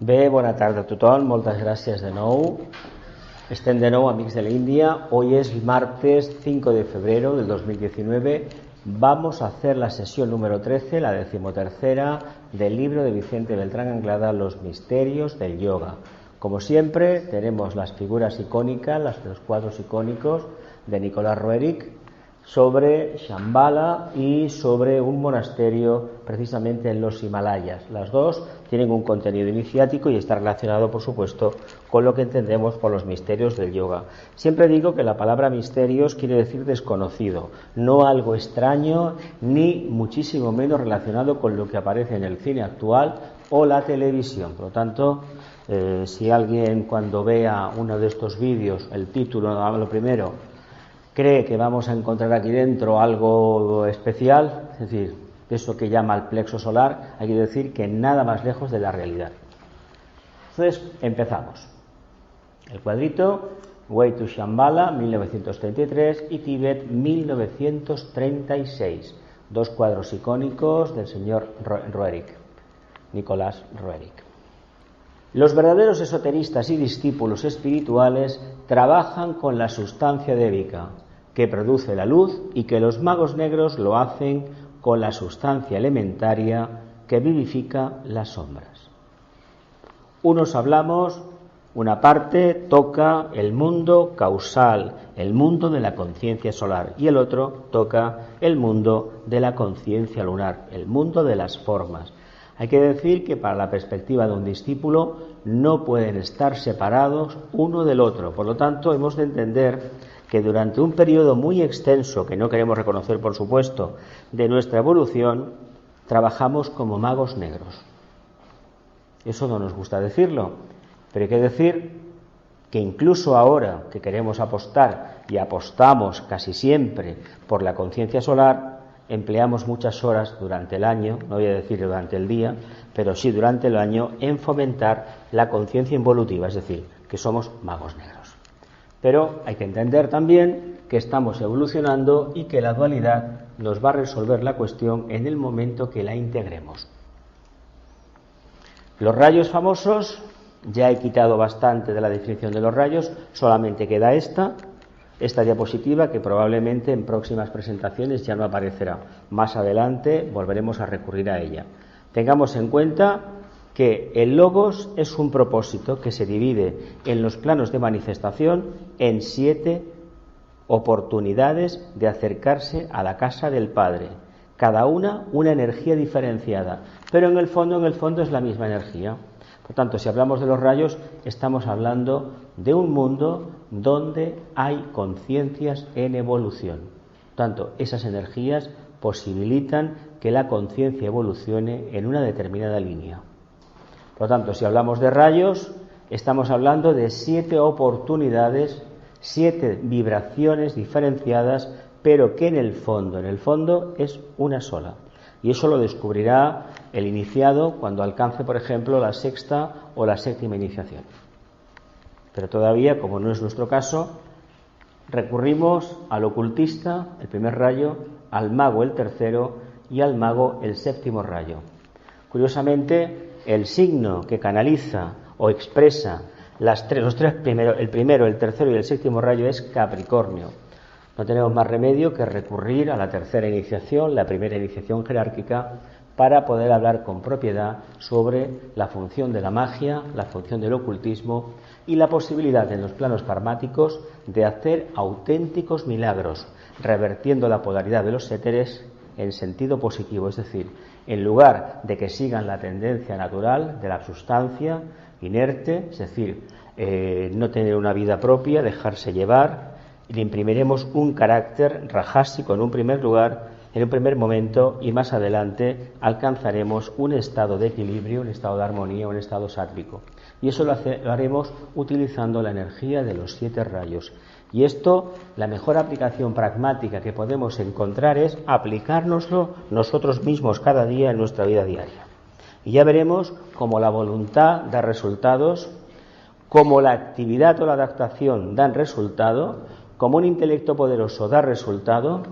Bé, bona tarda a tothom, moltes gràcies de nou. Estem de nou, amics de la India. Hoy es martes 5 de febrero del 2019. Vamos a hacer la sesión número 13, la 13ª del libro de Vicente Beltrán Anglada, Los misterios del yoga. Como siempre, tenemos las figuras icónicas, los cuadros icónicos de Nicolás Roerich sobre Shambhala y sobre un monasterio precisamente en los Himalayas. Las dos tienen un contenido iniciático y está relacionado, por supuesto, con lo que entendemos por los misterios del yoga. Siempre digo que la palabra misterios quiere decir desconocido, no algo extraño ni muchísimo menos relacionado con lo que aparece en el cine actual o la televisión. Por lo tanto, si alguien cuando vea uno de estos vídeos, el título, lo primero, cree que vamos a encontrar aquí dentro algo especial, es decir, eso que llama el plexo solar, hay que decir que nada más lejos de la realidad. Entonces, empezamos. El cuadrito, Way to Shambhala, 1933, y Tíbet, 1936. Dos cuadros icónicos del señor Roerich, Nicolás Roerich. Los verdaderos esoteristas y discípulos espirituales trabajan con la sustancia débica, que produce la luz, y que los magos negros lo hacen con la sustancia elementaria que vivifica las sombras. Unos hablamos, una parte toca el mundo causal, el mundo de la conciencia solar, y el otro toca el mundo de la conciencia lunar, el mundo de las formas. Hay que decir que para la perspectiva de un discípulo no pueden estar separados uno del otro. Por lo tanto, hemos de entender que durante un periodo muy extenso, que no queremos reconocer, por supuesto, de nuestra evolución, trabajamos como magos negros. Eso no nos gusta decirlo, pero hay que decir que incluso ahora que queremos apostar y apostamos casi siempre por la conciencia solar, empleamos muchas horas durante el año, no voy a decir durante el día, pero sí durante el año, en fomentar la conciencia involutiva, es decir, que somos magos negros. Pero hay que entender también que estamos evolucionando y que la dualidad nos va a resolver la cuestión en el momento que la integremos. Los rayos famosos, ya he quitado bastante de la definición de los rayos, solamente queda esta diapositiva, que probablemente en próximas presentaciones ya no aparecerá. Más adelante volveremos a recurrir a ella. Tengamos en cuenta que el logos es un propósito que se divide en los planos de manifestación en 7 oportunidades de acercarse a la casa del Padre. Cada una energía diferenciada, pero en el fondo es la misma energía. Por tanto, si hablamos de los rayos, estamos hablando de un mundo donde hay conciencias en evolución. Por tanto, esas energías posibilitan que la conciencia evolucione en una determinada línea. Por lo tanto, si hablamos de rayos, estamos hablando de 7 oportunidades, 7 vibraciones diferenciadas, pero que en el fondo es una sola. Y eso lo descubrirá el iniciado cuando alcance, por ejemplo, la 6ª o la 7ª iniciación. Pero todavía, como no es nuestro caso, recurrimos al ocultista, el primer rayo, al mago, el tercero, y al mago, el 7º rayo. Curiosamente, el signo que canaliza o expresa los tres primeros, el primero, el tercero y el 7º rayo, es Capricornio. No tenemos más remedio que recurrir a la tercera iniciación, la primera iniciación jerárquica, para poder hablar con propiedad sobre la función de la magia, la función del ocultismo y la posibilidad en los planos karmáticos de hacer auténticos milagros, revertiendo la polaridad de los éteres en sentido positivo, es decir, en lugar de que sigan la tendencia natural de la sustancia inerte, es decir, no tener una vida propia, dejarse llevar, y le imprimiremos un carácter rajásico en un primer lugar, en un primer momento, y más adelante alcanzaremos un estado de equilibrio, un estado de armonía, un estado sátvico. Y eso lo haremos utilizando la energía de los 7 rayos. Y esto, la mejor aplicación pragmática que podemos encontrar es aplicárnoslo nosotros mismos cada día en nuestra vida diaria. Y ya veremos cómo la voluntad da resultados, cómo la actividad o la adaptación dan resultado, cómo un intelecto poderoso da resultado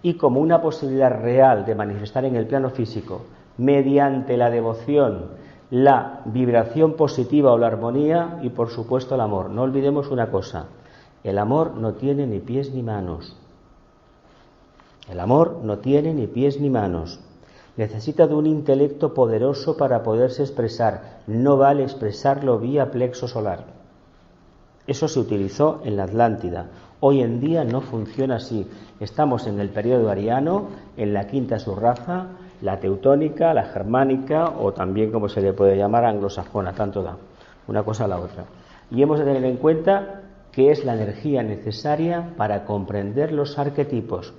y como una posibilidad real de manifestar en el plano físico mediante la devoción la vibración positiva o la armonía y, por supuesto, el amor. No olvidemos una cosa, el amor no tiene ni pies ni manos. El amor no tiene ni pies ni manos. Necesita de un intelecto poderoso para poderse expresar. No vale expresarlo vía plexo solar. Eso se utilizó en la Atlántida. Hoy en día no funciona así. Estamos en el periodo ariano, en la quinta subraza, la teutónica, la germánica o también, como se le puede llamar, anglosajona, tanto da, una cosa a la otra. Y hemos de tener en cuenta que es la energía necesaria para comprender los arquetipos,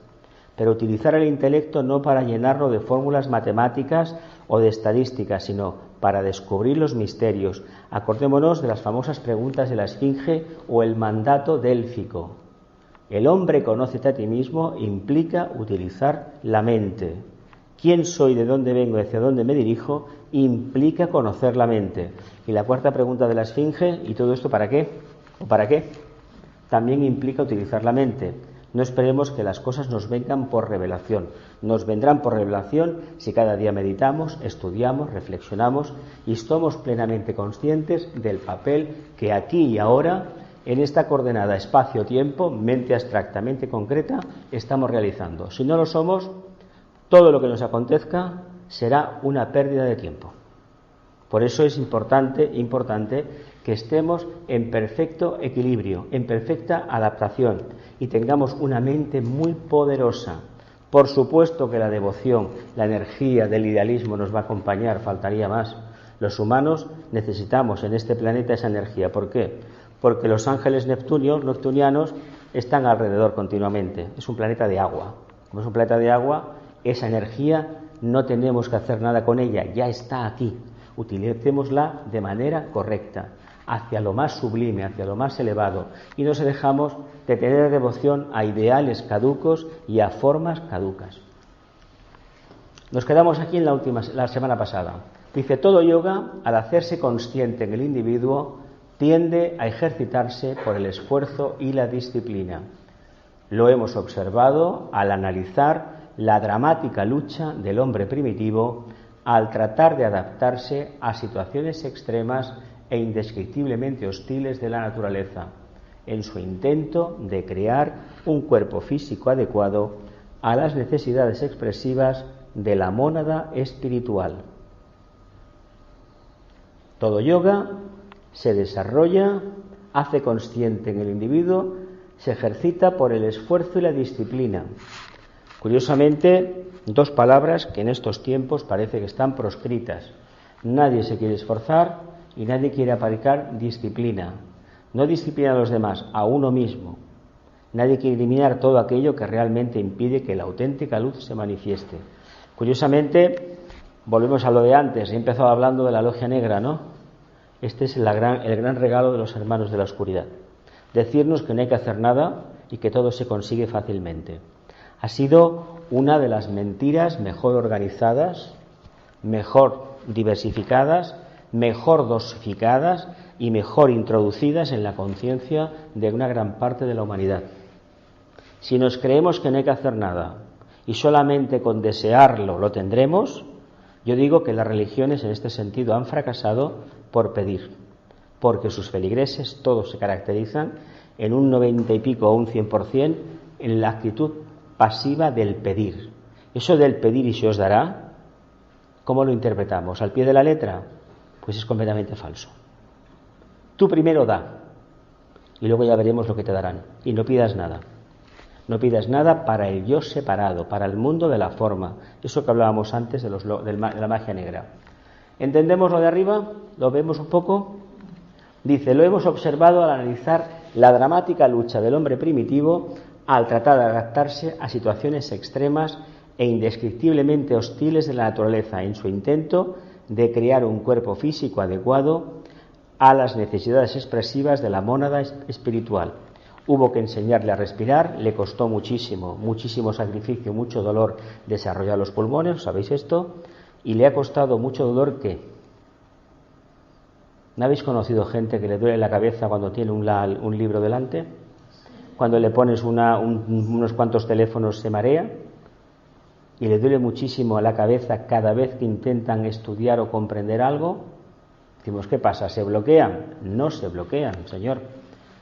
pero utilizar el intelecto no para llenarlo de fórmulas matemáticas o de estadísticas, sino para descubrir los misterios. Acordémonos de las famosas preguntas de la Esfinge o el mandato délfico. El hombre conócete a ti mismo implica utilizar la mente. ¿Quién soy, de dónde vengo y hacia dónde me dirijo? Implica conocer la mente. Y la cuarta pregunta de la Esfinge, ¿y todo esto para qué? ¿O para qué? También implica utilizar la mente. No esperemos que las cosas nos vengan por revelación. Nos vendrán por revelación si cada día meditamos, estudiamos, reflexionamos y somos plenamente conscientes del papel que aquí y ahora, en esta coordenada espacio-tiempo, mente abstracta, mente concreta, estamos realizando. Si no lo somos, todo lo que nos acontezca será una pérdida de tiempo. Por eso es importante que estemos en perfecto equilibrio, en perfecta adaptación y tengamos una mente muy poderosa. Por supuesto que la devoción, la energía del idealismo nos va a acompañar, faltaría más. Los humanos necesitamos en este planeta esa energía. ¿Por qué? Porque los ángeles neptunianos están alrededor continuamente. Es un planeta de agua. Como es un planeta de agua, esa energía no tenemos que hacer nada con ella, ya está aquí. Utilicémosla de manera correcta, hacia lo más sublime, hacia lo más elevado, y no se dejamos de tener devoción a ideales caducos y a formas caducas. Nos quedamos aquí en la semana pasada. Dice, todo yoga, al hacerse consciente en el individuo, tiende a ejercitarse por el esfuerzo y la disciplina. Lo hemos observado al analizar la dramática lucha del hombre primitivo al tratar de adaptarse a situaciones extremas e indescriptiblemente hostiles de la naturaleza, en su intento de crear un cuerpo físico adecuado a las necesidades expresivas de la mónada espiritual. Todo yoga se desarrolla, hace consciente en el individuo, se ejercita por el esfuerzo y la disciplina. Curiosamente, dos palabras que en estos tiempos parece que están proscritas. Nadie se quiere esforzar y nadie quiere aplicar disciplina. No disciplina a los demás, a uno mismo. Nadie quiere eliminar todo aquello que realmente impide que la auténtica luz se manifieste. Curiosamente, volvemos a lo de antes. He empezado hablando de la logia negra, ¿no? Este es el gran regalo de los hermanos de la oscuridad. Decirnos que no hay que hacer nada y que todo se consigue fácilmente. Ha sido una de las mentiras mejor organizadas, mejor diversificadas, mejor dosificadas y mejor introducidas en la conciencia de una gran parte de la humanidad. Si nos creemos que no hay que hacer nada y solamente con desearlo lo tendremos, yo digo que las religiones en este sentido han fracasado por pedir, porque sus feligreses todos se caracterizan en un 90 y pico o un 100% en la actitud pasiva del pedir. Eso del pedir y se os dará, ¿cómo lo interpretamos? ¿Al pie de la letra? Pues es completamente falso. Tú primero da y luego ya veremos lo que te darán. Y no pidas nada. No pidas nada para el yo separado, para el mundo de la forma. Eso que hablábamos antes de la magia negra. ¿Entendemos lo de arriba? ¿Lo vemos un poco? Dice, lo hemos observado al analizar la dramática lucha del hombre primitivo al tratar de adaptarse a situaciones extremas e indescriptiblemente hostiles de la naturaleza en su intento de crear un cuerpo físico adecuado a las necesidades expresivas de la mónada espiritual. Hubo que enseñarle a respirar, le costó muchísimo sacrificio, mucho dolor desarrollar los pulmones, ¿sabéis esto? Y le ha costado mucho dolor ¿qué? ¿No habéis conocido gente que le duele la cabeza cuando tiene un libro delante? Cuando le pones unos cuantos teléfonos se marea y le duele muchísimo a la cabeza cada vez que intentan estudiar o comprender algo. Decimos, ¿qué pasa? ¿Se bloquean? No se bloquean, señor.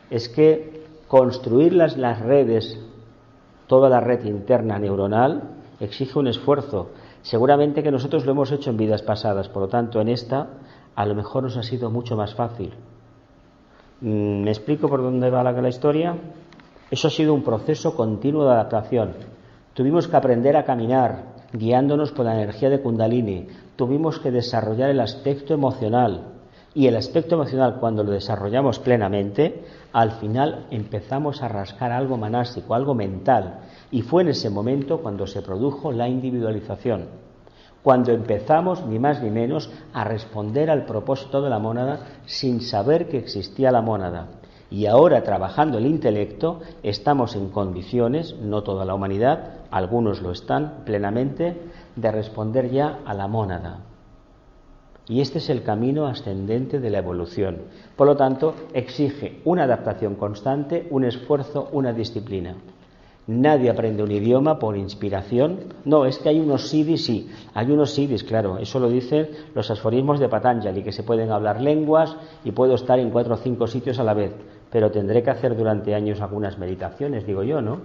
Es que construir las redes, toda la red interna neuronal, exige un esfuerzo. Seguramente que nosotros lo hemos hecho en vidas pasadas, por lo tanto, en esta, a lo mejor nos ha sido mucho más fácil. ¿Me explico por dónde va la historia? Eso ha sido un proceso continuo de adaptación. Tuvimos que aprender a caminar, guiándonos por la energía de Kundalini. Tuvimos que desarrollar el aspecto emocional. Y el aspecto emocional, cuando lo desarrollamos plenamente, al final empezamos a rascar algo manásico, algo mental. Y fue en ese momento cuando se produjo la individualización. Cuando empezamos, ni más ni menos, a responder al propósito de la mónada sin saber que existía la mónada. Y ahora, trabajando el intelecto, estamos en condiciones, no toda la humanidad, algunos lo están plenamente, de responder ya a la mónada. Y este es el camino ascendente de la evolución. Por lo tanto, exige una adaptación constante, un esfuerzo, una disciplina. Nadie aprende un idioma por inspiración. No, es que hay unos siddhis, sí, hay unos siddhis, claro, eso lo dicen los aforismos de Patanjali, que se pueden hablar lenguas y puedo estar en 4 o 5 sitios a la vez, pero tendré que hacer durante años algunas meditaciones, digo yo, ¿no?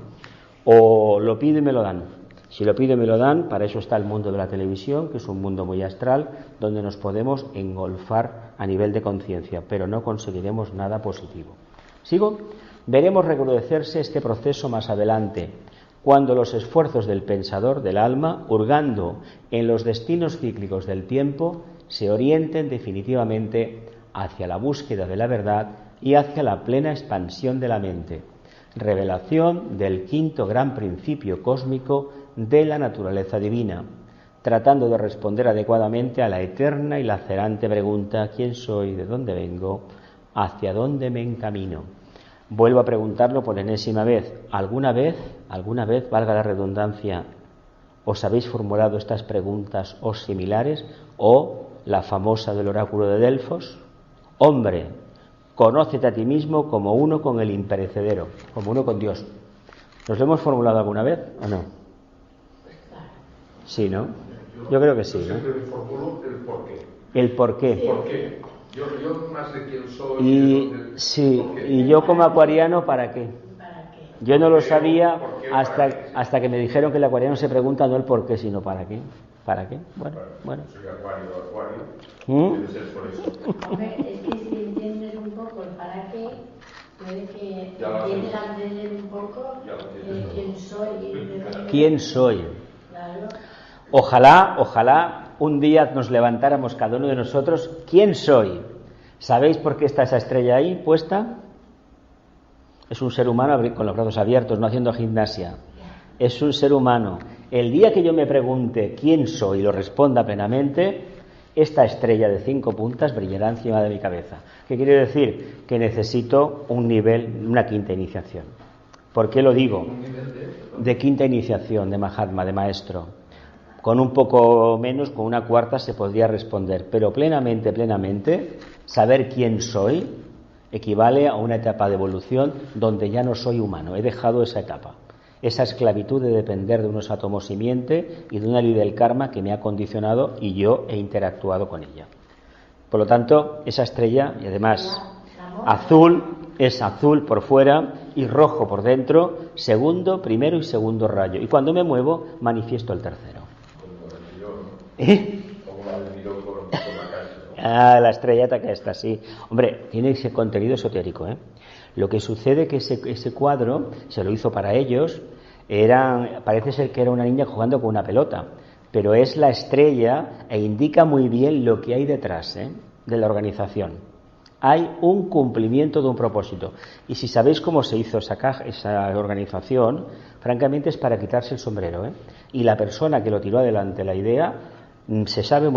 O lo pido y me lo dan. Si lo pido y me lo dan, para eso está el mundo de la televisión, que es un mundo muy astral, donde nos podemos engolfar a nivel de conciencia, pero no conseguiremos nada positivo. ¿Sigo? Veremos recrudecerse este proceso más adelante, cuando los esfuerzos del pensador, del alma, hurgando en los destinos cíclicos del tiempo, se orienten definitivamente hacia la búsqueda de la verdad y hacia la plena expansión de la mente. Revelación del quinto gran principio cósmico de la naturaleza divina, tratando de responder adecuadamente a la eterna y lacerante pregunta: ¿quién soy? ¿De dónde vengo? ¿Hacia dónde me encamino? Vuelvo a preguntarlo por enésima vez. ¿Alguna vez, valga la redundancia, os habéis formulado estas preguntas o similares? ¿O la famosa del oráculo de Delfos? Hombre, conócete a ti mismo como uno con el imperecedero, como uno con Dios. ¿Nos lo hemos formulado alguna vez o no? Sí, ¿no? Yo creo que sí, ¿no? Siempre me formulo el porqué. El porqué. ¿Por qué? Yo más de quién soy. Y sí, y yo como acuariano, ¿para qué? Yo no lo sabía hasta que me dijeron que el acuariano se pregunta no el por qué, sino para qué. ¿Para qué? Bueno. Soy acuario. Debe ser por eso. Hombre, es que si entiendes un poco el para qué, puede que empieces a entender un poco quién soy. ¿Quién soy? Claro. Ojalá un día nos levantáramos cada uno de nosotros. ¿Quién soy? ¿Sabéis por qué está esa estrella ahí puesta? Es un ser humano con los brazos abiertos, no haciendo gimnasia. Es un ser humano. El día que yo me pregunte quién soy y lo responda plenamente, esta estrella de 5 puntas brillará encima de mi cabeza. ¿Qué quiere decir? Que necesito un nivel, una quinta iniciación. ¿Por qué lo digo? De quinta iniciación, de Mahatma, de maestro. Con un poco menos, con una cuarta se podría responder, pero plenamente, saber quién soy equivale a una etapa de evolución donde ya no soy humano, he dejado esa etapa, esa esclavitud de depender de unos átomos simiente y de una ley del karma que me ha condicionado y yo he interactuado con ella. Por lo tanto, esa estrella, y además azul, es azul por fuera y rojo por dentro, primero y segundo rayo, y cuando me muevo manifiesto el tercero. Como la del Miró con la casa, ¿no? La estrellata que está, sí. Hombre, tiene ese contenido esotérico, ¿eh? Lo que sucede que ese cuadro se lo hizo para ellos, parece ser que era una niña jugando con una pelota, pero es la estrella e indica muy bien lo que hay detrás, de la organización. Hay un cumplimiento de un propósito. Y si sabéis cómo se hizo esa organización, francamente es para quitarse el sombrero, Y la persona que lo tiró adelante la idea, se sabe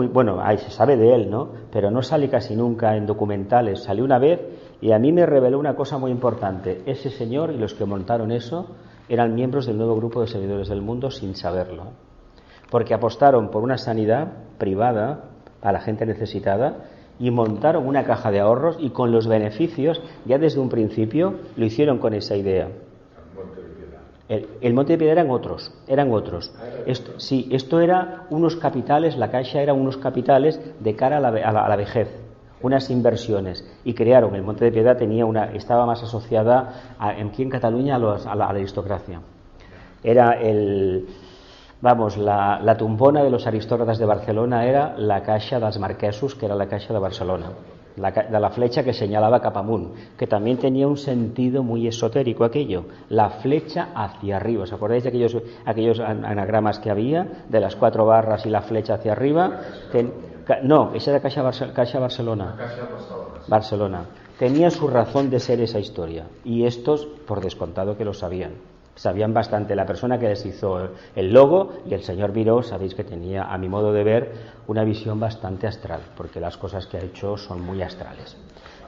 se sabe de él, ¿no? Pero no sale casi nunca en documentales. Salió una vez y a mí me reveló una cosa muy importante. Ese señor y los que montaron eso eran miembros del nuevo grupo de seguidores del mundo sin saberlo. Porque apostaron por una sanidad privada a la gente necesitada y montaron una caja de ahorros y con los beneficios, ya desde un principio, lo hicieron con esa idea. El Monte de Piedad eran otros. Esto era unos capitales, la Caixa era unos capitales de cara a la vejez. unas inversiones, y crearon el Monte de Piedad, estaba más asociada aquí en Cataluña a la aristocracia. Era la tumbona de los aristócratas de Barcelona era la Caixa dels Marquesos, que era la Caixa de Barcelona, de la flecha que señalaba cap amunt, que también tenía un sentido muy esotérico aquello, la flecha hacia arriba. ¿Os acordáis de aquellos anagramas que había, de las 4 barras y la flecha hacia arriba? No, esa era Caixa Barcelona. Barcelona. Tenía su razón de ser esa historia, y estos, por descontado que lo sabían bastante. La persona que les hizo el logo y el señor Miró, sabéis que tenía, a mi modo de ver, una visión bastante astral, porque las cosas que ha hecho son muy astrales.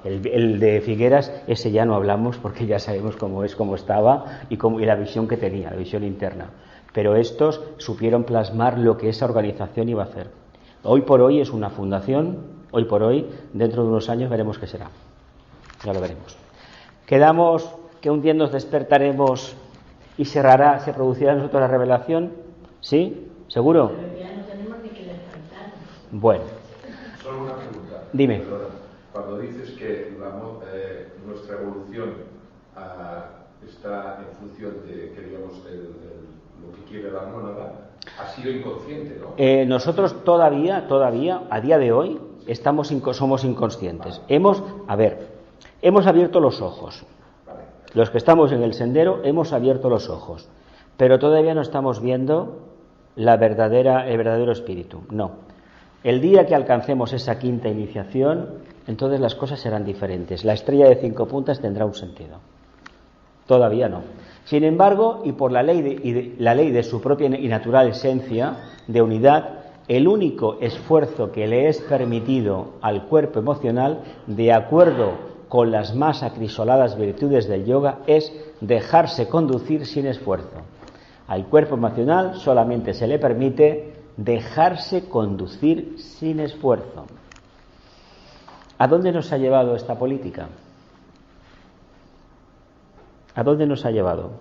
El de Figueras, ese ya no hablamos, porque ya sabemos cómo estaba y la visión que tenía, la visión interna. Pero estos supieron plasmar lo que esa organización iba a hacer. Hoy por hoy es una fundación, hoy por hoy, dentro de unos años veremos qué será. Ya lo veremos. Quedamos que un día nos despertaremos y se producirá en nosotros la revelación. ¿Sí? ¿Seguro? Pero ya no tenemos ni que despertar. Bueno. Solo una pregunta. Dime. Perdona. Cuando dices que nuestra evolución está en función de, que digamos, lo que quiere la mónada, ha sido inconsciente, ¿no? Nosotros todavía, a día de hoy, somos inconscientes. Hemos abierto los ojos. Los que estamos en el sendero hemos abierto los ojos, pero todavía no estamos viendo el verdadero espíritu. No. El día que alcancemos esa quinta iniciación, entonces las cosas serán diferentes. La estrella de 5 puntas tendrá un sentido. Todavía no. Sin embargo, y por la ley de su propia y natural esencia de unidad, el único esfuerzo que le es permitido al cuerpo emocional, de acuerdo con las más acrisoladas virtudes del yoga, es dejarse conducir sin esfuerzo. Al cuerpo emocional solamente se le permite dejarse conducir sin esfuerzo. ¿A dónde nos ha llevado esta política? ¿A dónde nos ha llevado?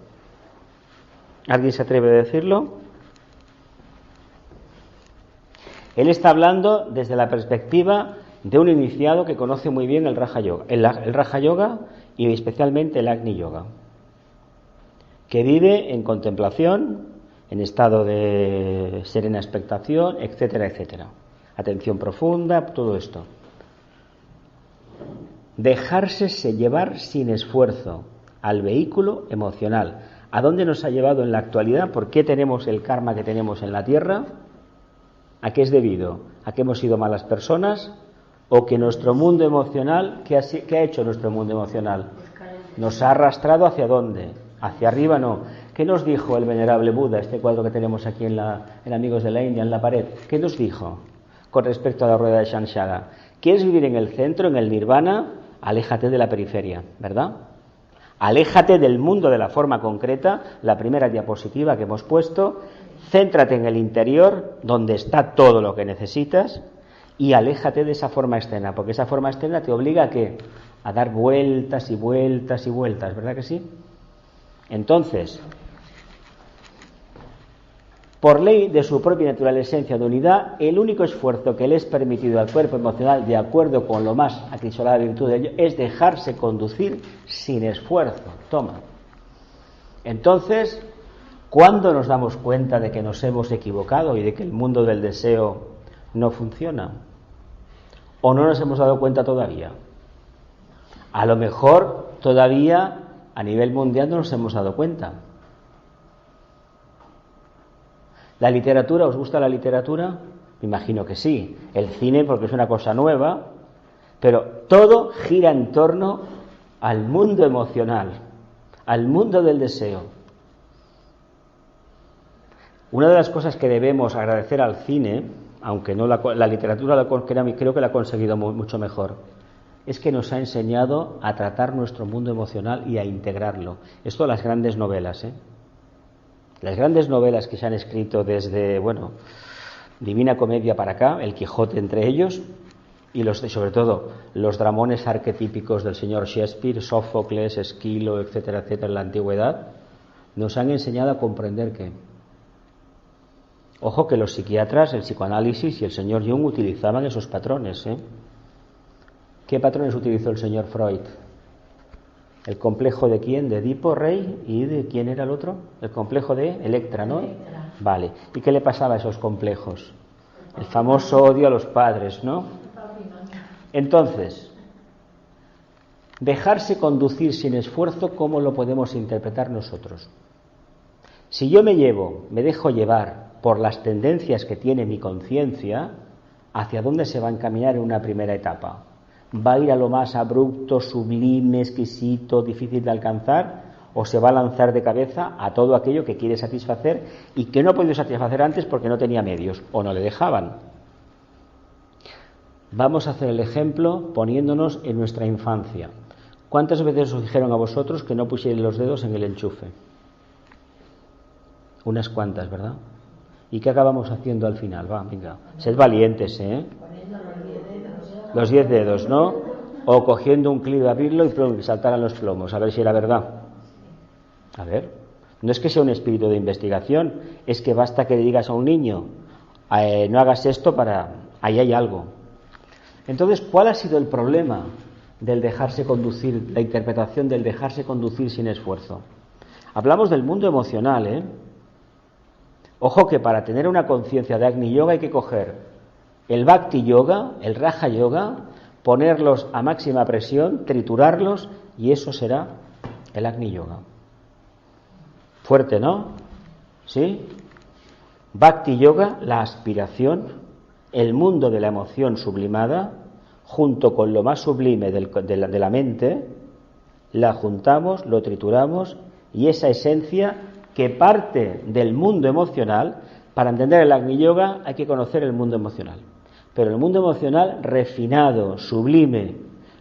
¿Alguien se atreve a decirlo? Él está hablando desde la perspectiva de un iniciado que conoce muy bien el Raja Yoga, el Raja Yoga y especialmente el Agni Yoga, que vive en contemplación, en estado de serena expectación, etcétera, etcétera. Atención profunda, todo esto. Dejarse llevar sin esfuerzo al vehículo emocional. ¿A dónde nos ha llevado en la actualidad? ¿Por qué tenemos el karma que tenemos en la Tierra? ¿A qué es debido? ¿A que hemos sido malas personas? ¿O que nuestro mundo emocional, qué ha hecho nuestro mundo emocional? ¿Nos ha arrastrado hacia dónde? Hacia arriba no. ¿Qué nos dijo el venerable Buda, este cuadro que tenemos aquí en Amigos de la India, en la pared? ¿Qué nos dijo con respecto a la rueda de Shanshara? ¿Quieres vivir en el centro, en el nirvana? Aléjate de la periferia, ¿verdad? Aléjate del mundo de la forma concreta, la primera diapositiva que hemos puesto. Céntrate en el interior, donde está todo lo que necesitas, y aléjate de esa forma externa, porque esa forma externa te obliga a ¿qué? A dar vueltas y vueltas y vueltas, ¿verdad que sí? Entonces, por ley de su propia natural esencia de unidad, el único esfuerzo que le es permitido al cuerpo emocional, de acuerdo con lo más acrisolada virtud de ello, es dejarse conducir sin esfuerzo. Toma. Entonces, ¿cuándo nos damos cuenta de que nos hemos equivocado y de que el mundo del deseo no funciona? ¿O no nos hemos dado cuenta todavía? A lo mejor todavía a nivel mundial no nos hemos dado cuenta. ¿La literatura? ¿Os gusta la literatura? Me imagino que sí. El cine porque es una cosa nueva, pero todo gira en torno al mundo emocional, al mundo del deseo. Una de las cosas que debemos agradecer al cine, aunque no la literatura creo que la ha conseguido mucho mejor, es que nos ha enseñado a tratar nuestro mundo emocional y a integrarlo. Esto las grandes novelas, Las grandes novelas que se han escrito desde, Divina Comedia para acá, El Quijote entre ellos, y sobre todo los dramones arquetípicos del señor Shakespeare, Sófocles, Esquilo, etcétera, etcétera, en la antigüedad, nos han enseñado a comprender que, ojo, que los psiquiatras, el psicoanálisis y el señor Jung utilizaban esos patrones, ¿Qué patrones utilizó el señor Freud? ¿El complejo de quién? De Edipo, rey, y de quién era el otro? El complejo de Electra, ¿no? Electra. Vale. ¿Y qué le pasaba a esos complejos? El famoso odio a los padres, ¿no? Entonces, dejarse conducir sin esfuerzo, ¿cómo lo podemos interpretar nosotros? Si yo me dejo llevar por las tendencias que tiene mi conciencia, ¿hacia dónde se va a encaminar en una primera etapa? ¿Va a ir a lo más abrupto, sublime, exquisito, difícil de alcanzar? ¿O se va a lanzar de cabeza a todo aquello que quiere satisfacer y que no ha podido satisfacer antes porque no tenía medios o no le dejaban? Vamos a hacer el ejemplo poniéndonos en nuestra infancia. ¿Cuántas veces os dijeron a vosotros que no pusierais los dedos en el enchufe? Unas cuantas, ¿verdad? ¿Y qué acabamos haciendo al final? Va, venga, sed valientes, ¿eh? Los 10 dedos, ¿no? O cogiendo un clip, abrirlo y que saltaran los plomos, a ver si era verdad. A ver, no es que sea un espíritu de investigación, es que basta que le digas a un niño, no hagas esto ahí hay algo. Entonces, ¿cuál ha sido el problema del dejarse conducir, la interpretación del dejarse conducir sin esfuerzo? Hablamos del mundo emocional, ¿eh? Ojo que para tener una conciencia de Agni Yoga hay que coger el Bhakti Yoga, el Raja Yoga, ponerlos a máxima presión, triturarlos y eso será el Agni Yoga. Fuerte, ¿no? ¿Sí? Bhakti Yoga, la aspiración, el mundo de la emoción sublimada, junto con lo más sublime de la mente, la juntamos, lo trituramos y esa esencia que parte del mundo emocional, para entender el Agni Yoga hay que conocer el mundo emocional. Pero el mundo emocional refinado, sublime,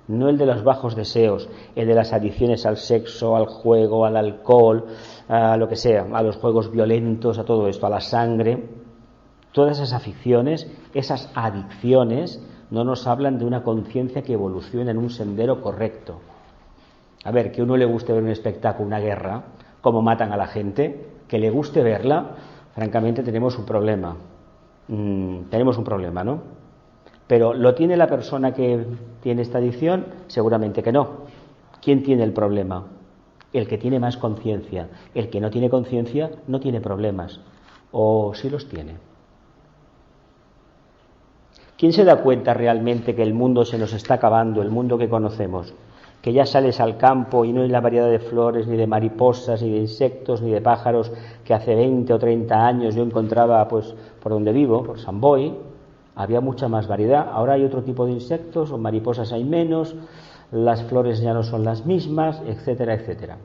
no el de los bajos deseos, el de las adicciones al sexo, al juego, al alcohol, a lo que sea, a los juegos violentos, a todo esto, a la sangre. Todas esas aficiones, esas adicciones, no nos hablan de una conciencia que evolucione en un sendero correcto. A ver, que a uno le guste ver un espectáculo, una guerra, cómo matan a la gente, que le guste verla, francamente tenemos un problema. Tenemos un problema, ¿no? Pero ¿lo tiene la persona que tiene esta adicción? Seguramente que no. ¿Quién tiene el problema? El que tiene más conciencia. El que no tiene conciencia no tiene problemas. ¿O sí los tiene? ¿Quién se da cuenta realmente que el mundo se nos está acabando, el mundo que conocemos? Que ya sales al campo y no hay la variedad de flores, ni de mariposas, ni de insectos, ni de pájaros que hace 20 o 30 años yo encontraba, pues, por donde vivo, por San Boi, había mucha más variedad. Ahora hay otro tipo de insectos, o mariposas hay menos, las flores ya no son las mismas, etcétera, etcétera.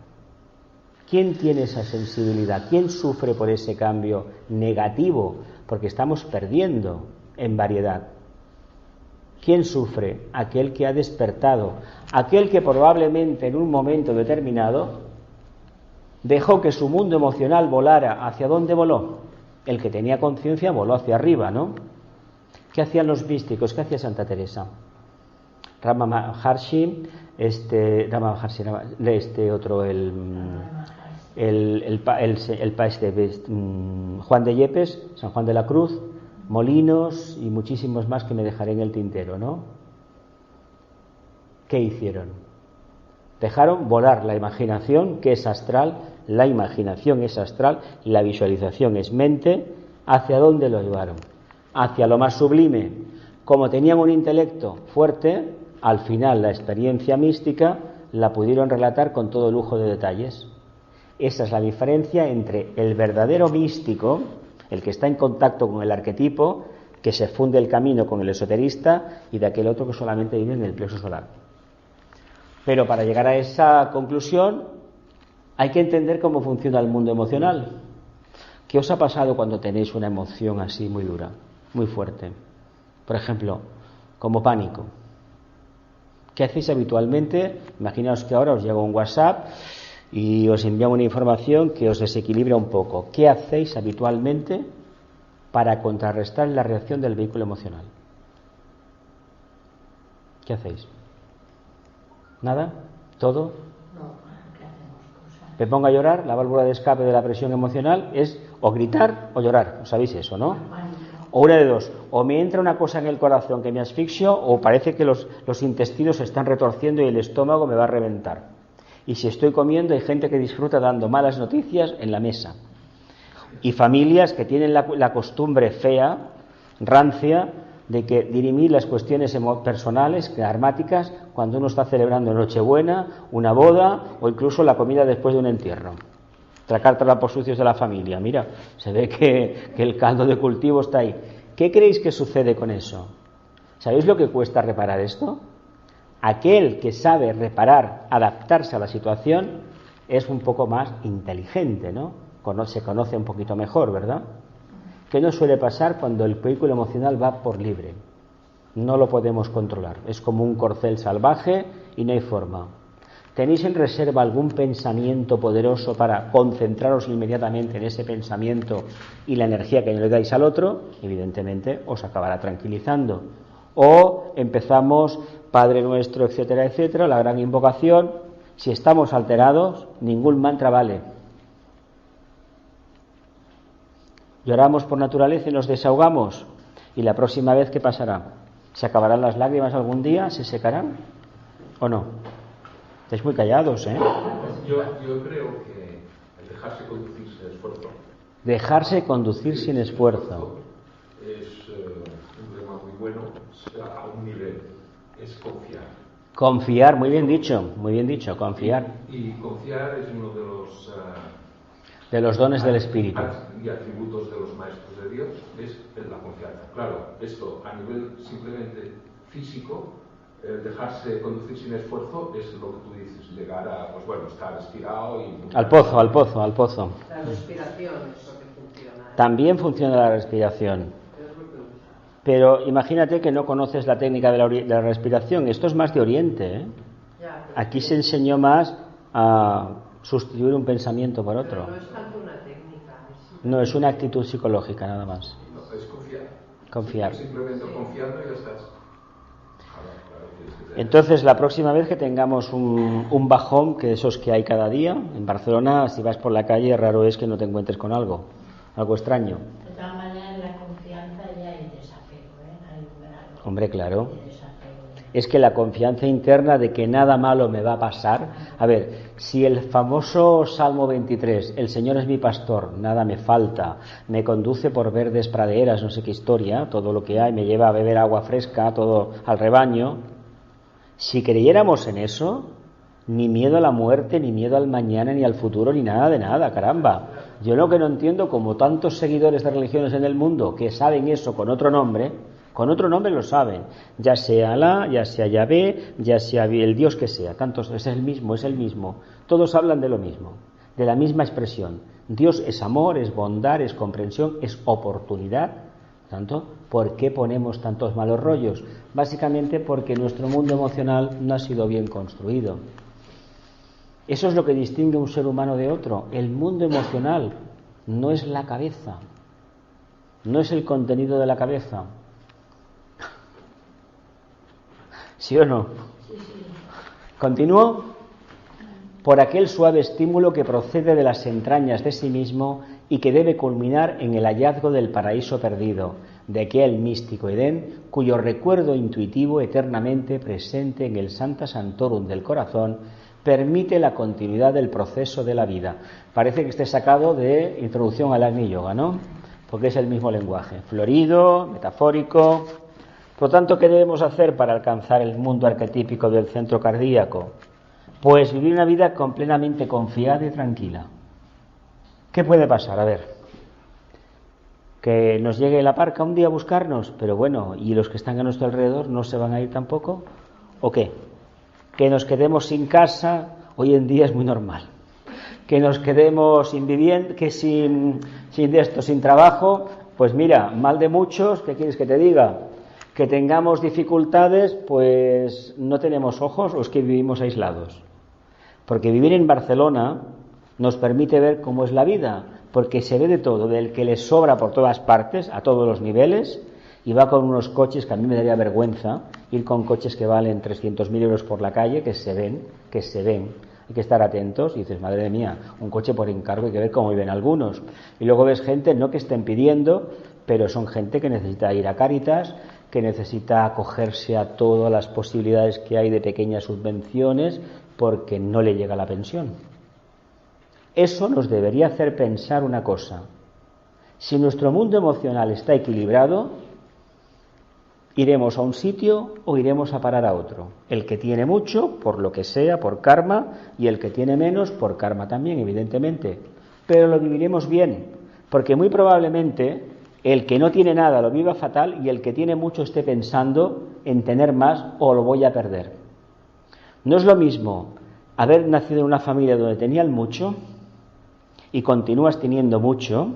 ¿Quién tiene esa sensibilidad? ¿Quién sufre por ese cambio negativo? Porque estamos perdiendo en variedad. ¿Quién sufre? Aquel que ha despertado, aquel que probablemente en un momento determinado dejó que su mundo emocional volara. ¿Hacia dónde voló? El que tenía conciencia voló hacia arriba, ¿no? ¿Qué hacían los místicos? ¿Qué hacía Santa Teresa? Rama Maharshi, Juan de Yepes, San Juan de la Cruz, Molinos y muchísimos más que me dejaré en el tintero, ¿no? ¿Qué hicieron? Dejaron volar la imaginación, que es astral, la imaginación es astral, la visualización es mente. ¿Hacia dónde lo llevaron? Hacia lo más sublime. Como tenían un intelecto fuerte, al final la experiencia mística la pudieron relatar con todo lujo de detalles. Esa es la diferencia entre el verdadero místico, el que está en contacto con el arquetipo, que se funde el camino con el esoterista, y de aquel otro que solamente vive en el plexo solar. Pero para llegar a esa conclusión hay que entender cómo funciona el mundo emocional. ¿Qué os ha pasado cuando tenéis una emoción así muy dura, muy fuerte? Por ejemplo, como pánico. ¿Qué hacéis habitualmente? Imaginaos que ahora os llega un WhatsApp y os envía una información que os desequilibra un poco. ¿Qué hacéis habitualmente para contrarrestar la reacción del vehículo emocional? ¿Qué hacéis? ¿Nada? ¿Todo? No, ¿qué hacemos? Cosas. Me pongo a llorar, la válvula de escape de la presión emocional es o gritar o llorar. ¿Sabéis eso, no? O una de dos, o me entra una cosa en el corazón que me asfixio, o parece que los intestinos se están retorciendo y el estómago me va a reventar. Y si estoy comiendo, hay gente que disfruta dando malas noticias en la mesa. Y familias que tienen la costumbre fea, rancia, de que dirimir las cuestiones personales, karmáticas, cuando uno está celebrando Nochebuena, una boda o incluso la comida después de un entierro. Tracar trapos sucios de la familia. Mira, se ve que el caldo de cultivo está ahí. ¿Qué creéis que sucede con eso? ¿Sabéis lo que cuesta reparar esto? Aquel que sabe reparar, adaptarse a la situación, es un poco más inteligente, ¿no? Se conoce un poquito mejor, ¿verdad? ¿Qué nos suele pasar cuando el vehículo emocional va por libre? No lo podemos controlar. Es como un corcel salvaje y no hay forma. ¿Tenéis en reserva algún pensamiento poderoso para concentraros inmediatamente en ese pensamiento y la energía que le dais al otro? Evidentemente os acabará tranquilizando. O empezamos Padre Nuestro, etcétera, etcétera, la gran invocación. Si estamos alterados, ningún mantra vale. Lloramos por naturaleza y nos desahogamos. ¿Y la próxima vez qué pasará? ¿Se acabarán las lágrimas algún día? ¿Se secarán? ¿O no? Estáis muy callados, ¿eh? Yo creo que el dejarse conducir sin esfuerzo. Dejarse conducir sin esfuerzo. Es un tema muy bueno a un nivel. Es confiar. Confiar, muy bien dicho, confiar. Y confiar es uno de los dones del Espíritu. Y atributos de los maestros de Dios es la confianza. Claro, esto a nivel simplemente físico, dejarse conducir sin esfuerzo es lo que tú dices, llegar a, pues bueno, estar estirado y... Al pozo. La respiración es lo que funciona. También funciona la respiración. Pero imagínate que no conoces la técnica de la respiración. Esto es más de Oriente, ¿eh? Aquí se enseñó más a sustituir un pensamiento por otro. Pero no es tanto una técnica. No, es una actitud psicológica nada más. No, es confiar. Confiar. Simplemente confiando y ya estás. Entonces, la próxima vez que tengamos un bajón, que esos que hay cada día, en Barcelona, si vas por la calle, raro es que no te encuentres con algo extraño. De todas maneras, la confianza ya hay desapego, Hay un grado. Hombre, claro. Es que la confianza interna de que nada malo me va a pasar. A ver, si el famoso Salmo 23, el Señor es mi pastor, nada me falta, me conduce por verdes praderas, no sé qué historia, todo lo que hay, me lleva a beber agua fresca, todo al rebaño. Si creyéramos en eso, ni miedo a la muerte, ni miedo al mañana, ni al futuro, ni nada de nada, caramba. Yo lo que no entiendo, como tantos seguidores de religiones en el mundo que saben eso con otro nombre lo saben, ya sea Alá, ya sea Yahvé, ya sea el Dios que sea, tantos, es el mismo, todos hablan de lo mismo, de la misma expresión. Dios es amor, es bondad, es comprensión, es oportunidad. Tanto, ¿por qué ponemos tantos malos rollos? Básicamente porque nuestro mundo emocional no ha sido bien construido. Eso es lo que distingue un ser humano de otro. El mundo emocional no es la cabeza, no es el contenido de la cabeza. ¿Sí o no? ¿Continúo? Por aquel suave estímulo que procede de las entrañas de sí mismo y que debe culminar en el hallazgo del paraíso perdido, de aquel místico Edén, cuyo recuerdo intuitivo eternamente presente en el Sancta Sanctorum del corazón permite la continuidad del proceso de la vida. Parece que esté sacado de Introducción al Agni Yoga, ¿no? Porque es el mismo lenguaje, florido, metafórico. Por lo tanto, ¿qué debemos hacer para alcanzar el mundo arquetípico del centro cardíaco? Pues vivir una vida plenamente confiada y tranquila. ¿Qué puede pasar? A ver, que nos llegue la parca un día a buscarnos, pero bueno, ¿y los que están a nuestro alrededor no se van a ir tampoco? ¿O qué? Que nos quedemos sin casa, hoy en día es muy normal. Que nos quedemos sin vivienda, que sin trabajo, pues mira, mal de muchos, ¿qué quieres que te diga? Que tengamos dificultades, pues no tenemos ojos o es que vivimos aislados. Porque vivir en Barcelona nos permite ver cómo es la vida, porque se ve de todo, del que les sobra por todas partes, a todos los niveles, y va con unos coches que a mí me daría vergüenza ir con coches que valen 300.000 euros por la calle, que se ven, hay que estar atentos, y dices, madre mía, un coche por encargo, hay que ver cómo viven algunos, y luego ves gente no que estén pidiendo, pero son gente que necesita ir a Cáritas, que necesita acogerse a todas las posibilidades que hay de pequeñas subvenciones porque no le llega la pensión. Eso nos debería hacer pensar una cosa: si nuestro mundo emocional está equilibrado, iremos a un sitio o iremos a parar a otro. El que tiene mucho, por lo que sea, por karma, y el que tiene menos, por karma también, evidentemente. Pero lo viviremos bien, porque muy probablemente el que no tiene nada lo viva fatal y el que tiene mucho esté pensando en tener más o lo voy a perder. No es lo mismo haber nacido en una familia donde tenían mucho y continúas teniendo mucho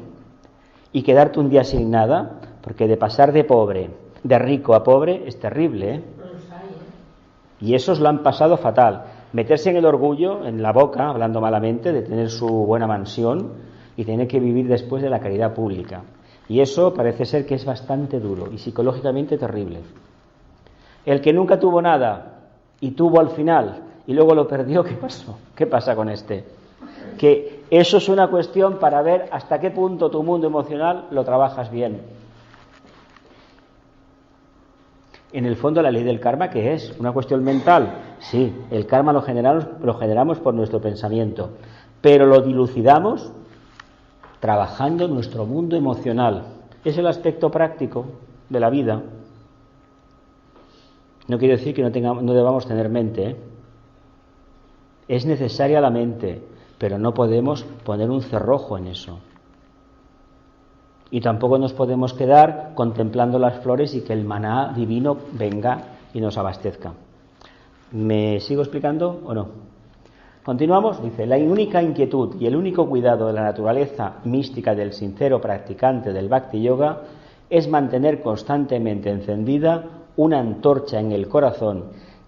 y quedarte un día sin nada, porque de pasar de rico a pobre es terrible, ¿eh? Y esos lo han pasado fatal. Meterse en el orgullo, en la boca, hablando malamente, de tener su buena mansión y tener que vivir después de la caridad pública. Y eso parece ser que es bastante duro y psicológicamente terrible. El que nunca tuvo nada y tuvo al final y luego lo perdió, ¿qué pasó? ¿Qué pasa con este? Que eso es una cuestión para ver hasta qué punto tu mundo emocional lo trabajas bien. En el fondo, la ley del karma, ¿qué es? ¿Una cuestión mental? Sí, el karma lo generamos por nuestro pensamiento, pero lo dilucidamos trabajando nuestro mundo emocional. Es el aspecto práctico de la vida. No quiere decir que no debamos tener mente, ¿eh? Es necesaria la mente, pero no podemos poner un cerrojo en eso. Y tampoco nos podemos quedar contemplando las flores y que el maná divino venga y nos abastezca. ¿Me sigo explicando o no? Continuamos. Dice: la única inquietud y el único cuidado de la naturaleza mística del sincero practicante del Bhakti Yoga es mantener constantemente encendida una antorcha en el corazón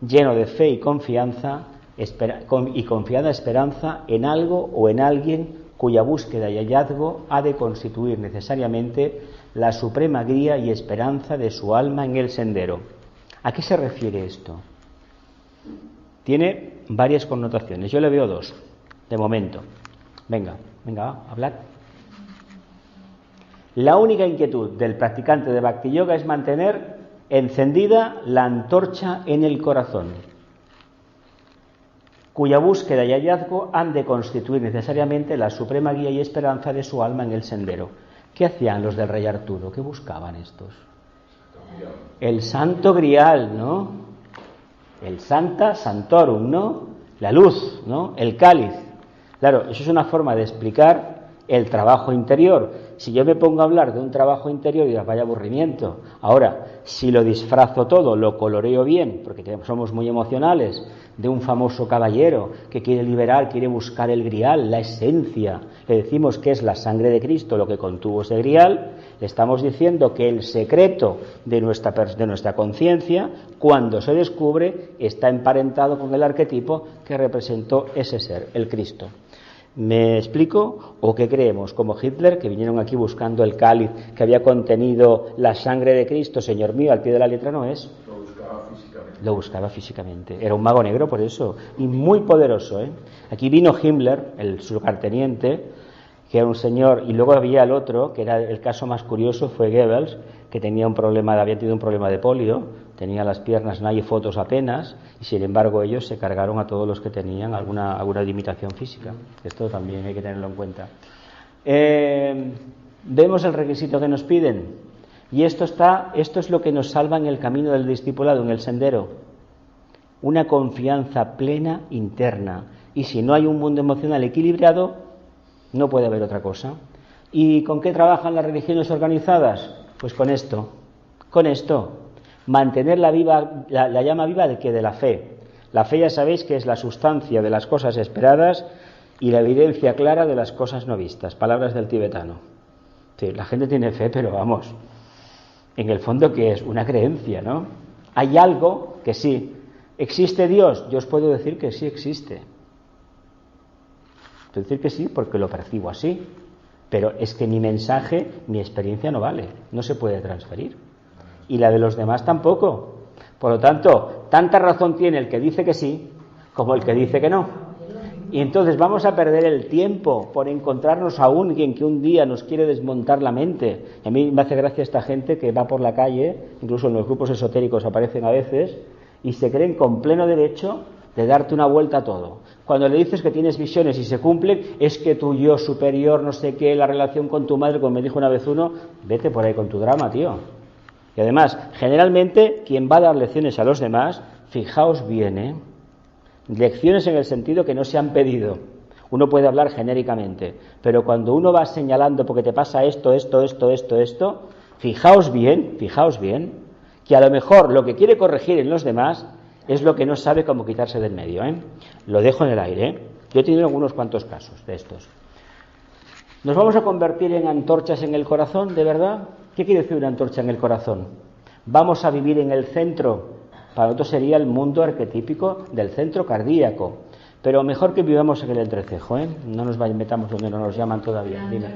lleno de fe y confianza y confiada esperanza en algo o en alguien cuya búsqueda y hallazgo ha de constituir necesariamente la suprema guía y esperanza de su alma en el sendero. ¿A qué se refiere esto? Tiene varias connotaciones. Yo le veo dos, de momento. Venga, hablad. La única inquietud del practicante de Bhakti Yoga es mantener encendida la antorcha en el corazón, cuya búsqueda y hallazgo han de constituir necesariamente la suprema guía y esperanza de su alma en el sendero. ¿Qué hacían los del rey Arturo? ¿Qué buscaban estos? El santo grial, ¿no? El Santa Santorum, ¿no? La luz, ¿no? El cáliz. Claro, eso es una forma de explicar el trabajo interior. Si yo me pongo a hablar de un trabajo interior, dirás, vaya aburrimiento. Ahora, si lo disfrazo todo, lo coloreo bien, porque somos muy emocionales, de un famoso caballero que quiere liberar, quiere buscar el grial, la esencia, le decimos que es la sangre de Cristo lo que contuvo ese grial, le estamos diciendo que el secreto de nuestra conciencia, cuando se descubre, está emparentado con el arquetipo que representó ese ser, el Cristo. ¿Me explico? ¿O qué creemos? Como Hitler, que vinieron aquí buscando el cáliz que había contenido la sangre de Cristo, señor mío, al pie de la letra no es. Lo buscaba físicamente. Era un mago negro por eso. Y muy poderoso, ¿eh? Aquí vino Himmler, el subcarteniente, que era un señor, y luego había el otro, que era el caso más curioso, fue Goebbels, que había tenido un problema de polio, tenía las piernas, no hay fotos apenas, y sin embargo ellos se cargaron a todos los que tenían alguna limitación física. Esto también hay que tenerlo en cuenta. Vemos el requisito que nos piden, y esto es lo que nos salva en el camino del discipulado, en el sendero. Una confianza plena interna, y si no hay un mundo emocional equilibrado, no puede haber otra cosa. ¿Y con qué trabajan las religiones organizadas? Pues con esto. Mantener la llama viva de la fe. La fe, ya sabéis, que es la sustancia de las cosas esperadas y la evidencia clara de las cosas no vistas. Palabras del tibetano. Sí, la gente tiene fe, pero vamos, en el fondo, ¿qué es? Una creencia, ¿no? Hay algo que sí. ¿Existe Dios? Yo os puedo decir que sí existe. Puedo decir que sí porque lo percibo así. Pero es que mi mensaje, mi experiencia no vale. No se puede transferir. Y la de los demás tampoco. Por lo tanto, tanta razón tiene el que dice que sí como el que dice que no. Y entonces vamos a perder el tiempo por encontrarnos a alguien que un día nos quiere desmontar la mente. A mí me hace gracia esta gente que va por la calle, incluso en los grupos esotéricos aparecen a veces, y se creen con pleno derecho de darte una vuelta a todo. Cuando le dices que tienes visiones y se cumplen, es que tu yo superior, no sé qué, la relación con tu madre, como me dijo una vez uno, vete por ahí con tu drama, tío. Y además, generalmente, quien va a dar lecciones a los demás, fijaos bien, lecciones en el sentido que no se han pedido. Uno puede hablar genéricamente, pero cuando uno va señalando porque te pasa esto, fijaos bien, que a lo mejor lo que quiere corregir en los demás es lo que no sabe cómo quitarse del medio. Lo dejo en el aire. Yo he tenido algunos cuantos casos de estos. ¿Nos vamos a convertir en antorchas en el corazón, de verdad? ¿Qué quiere decir una antorcha en el corazón? ¿Vamos a vivir en el centro? Para nosotros sería el mundo arquetípico del centro cardíaco. Pero mejor que vivamos en el entrecejo, No nos metamos donde no nos llaman todavía. Dime.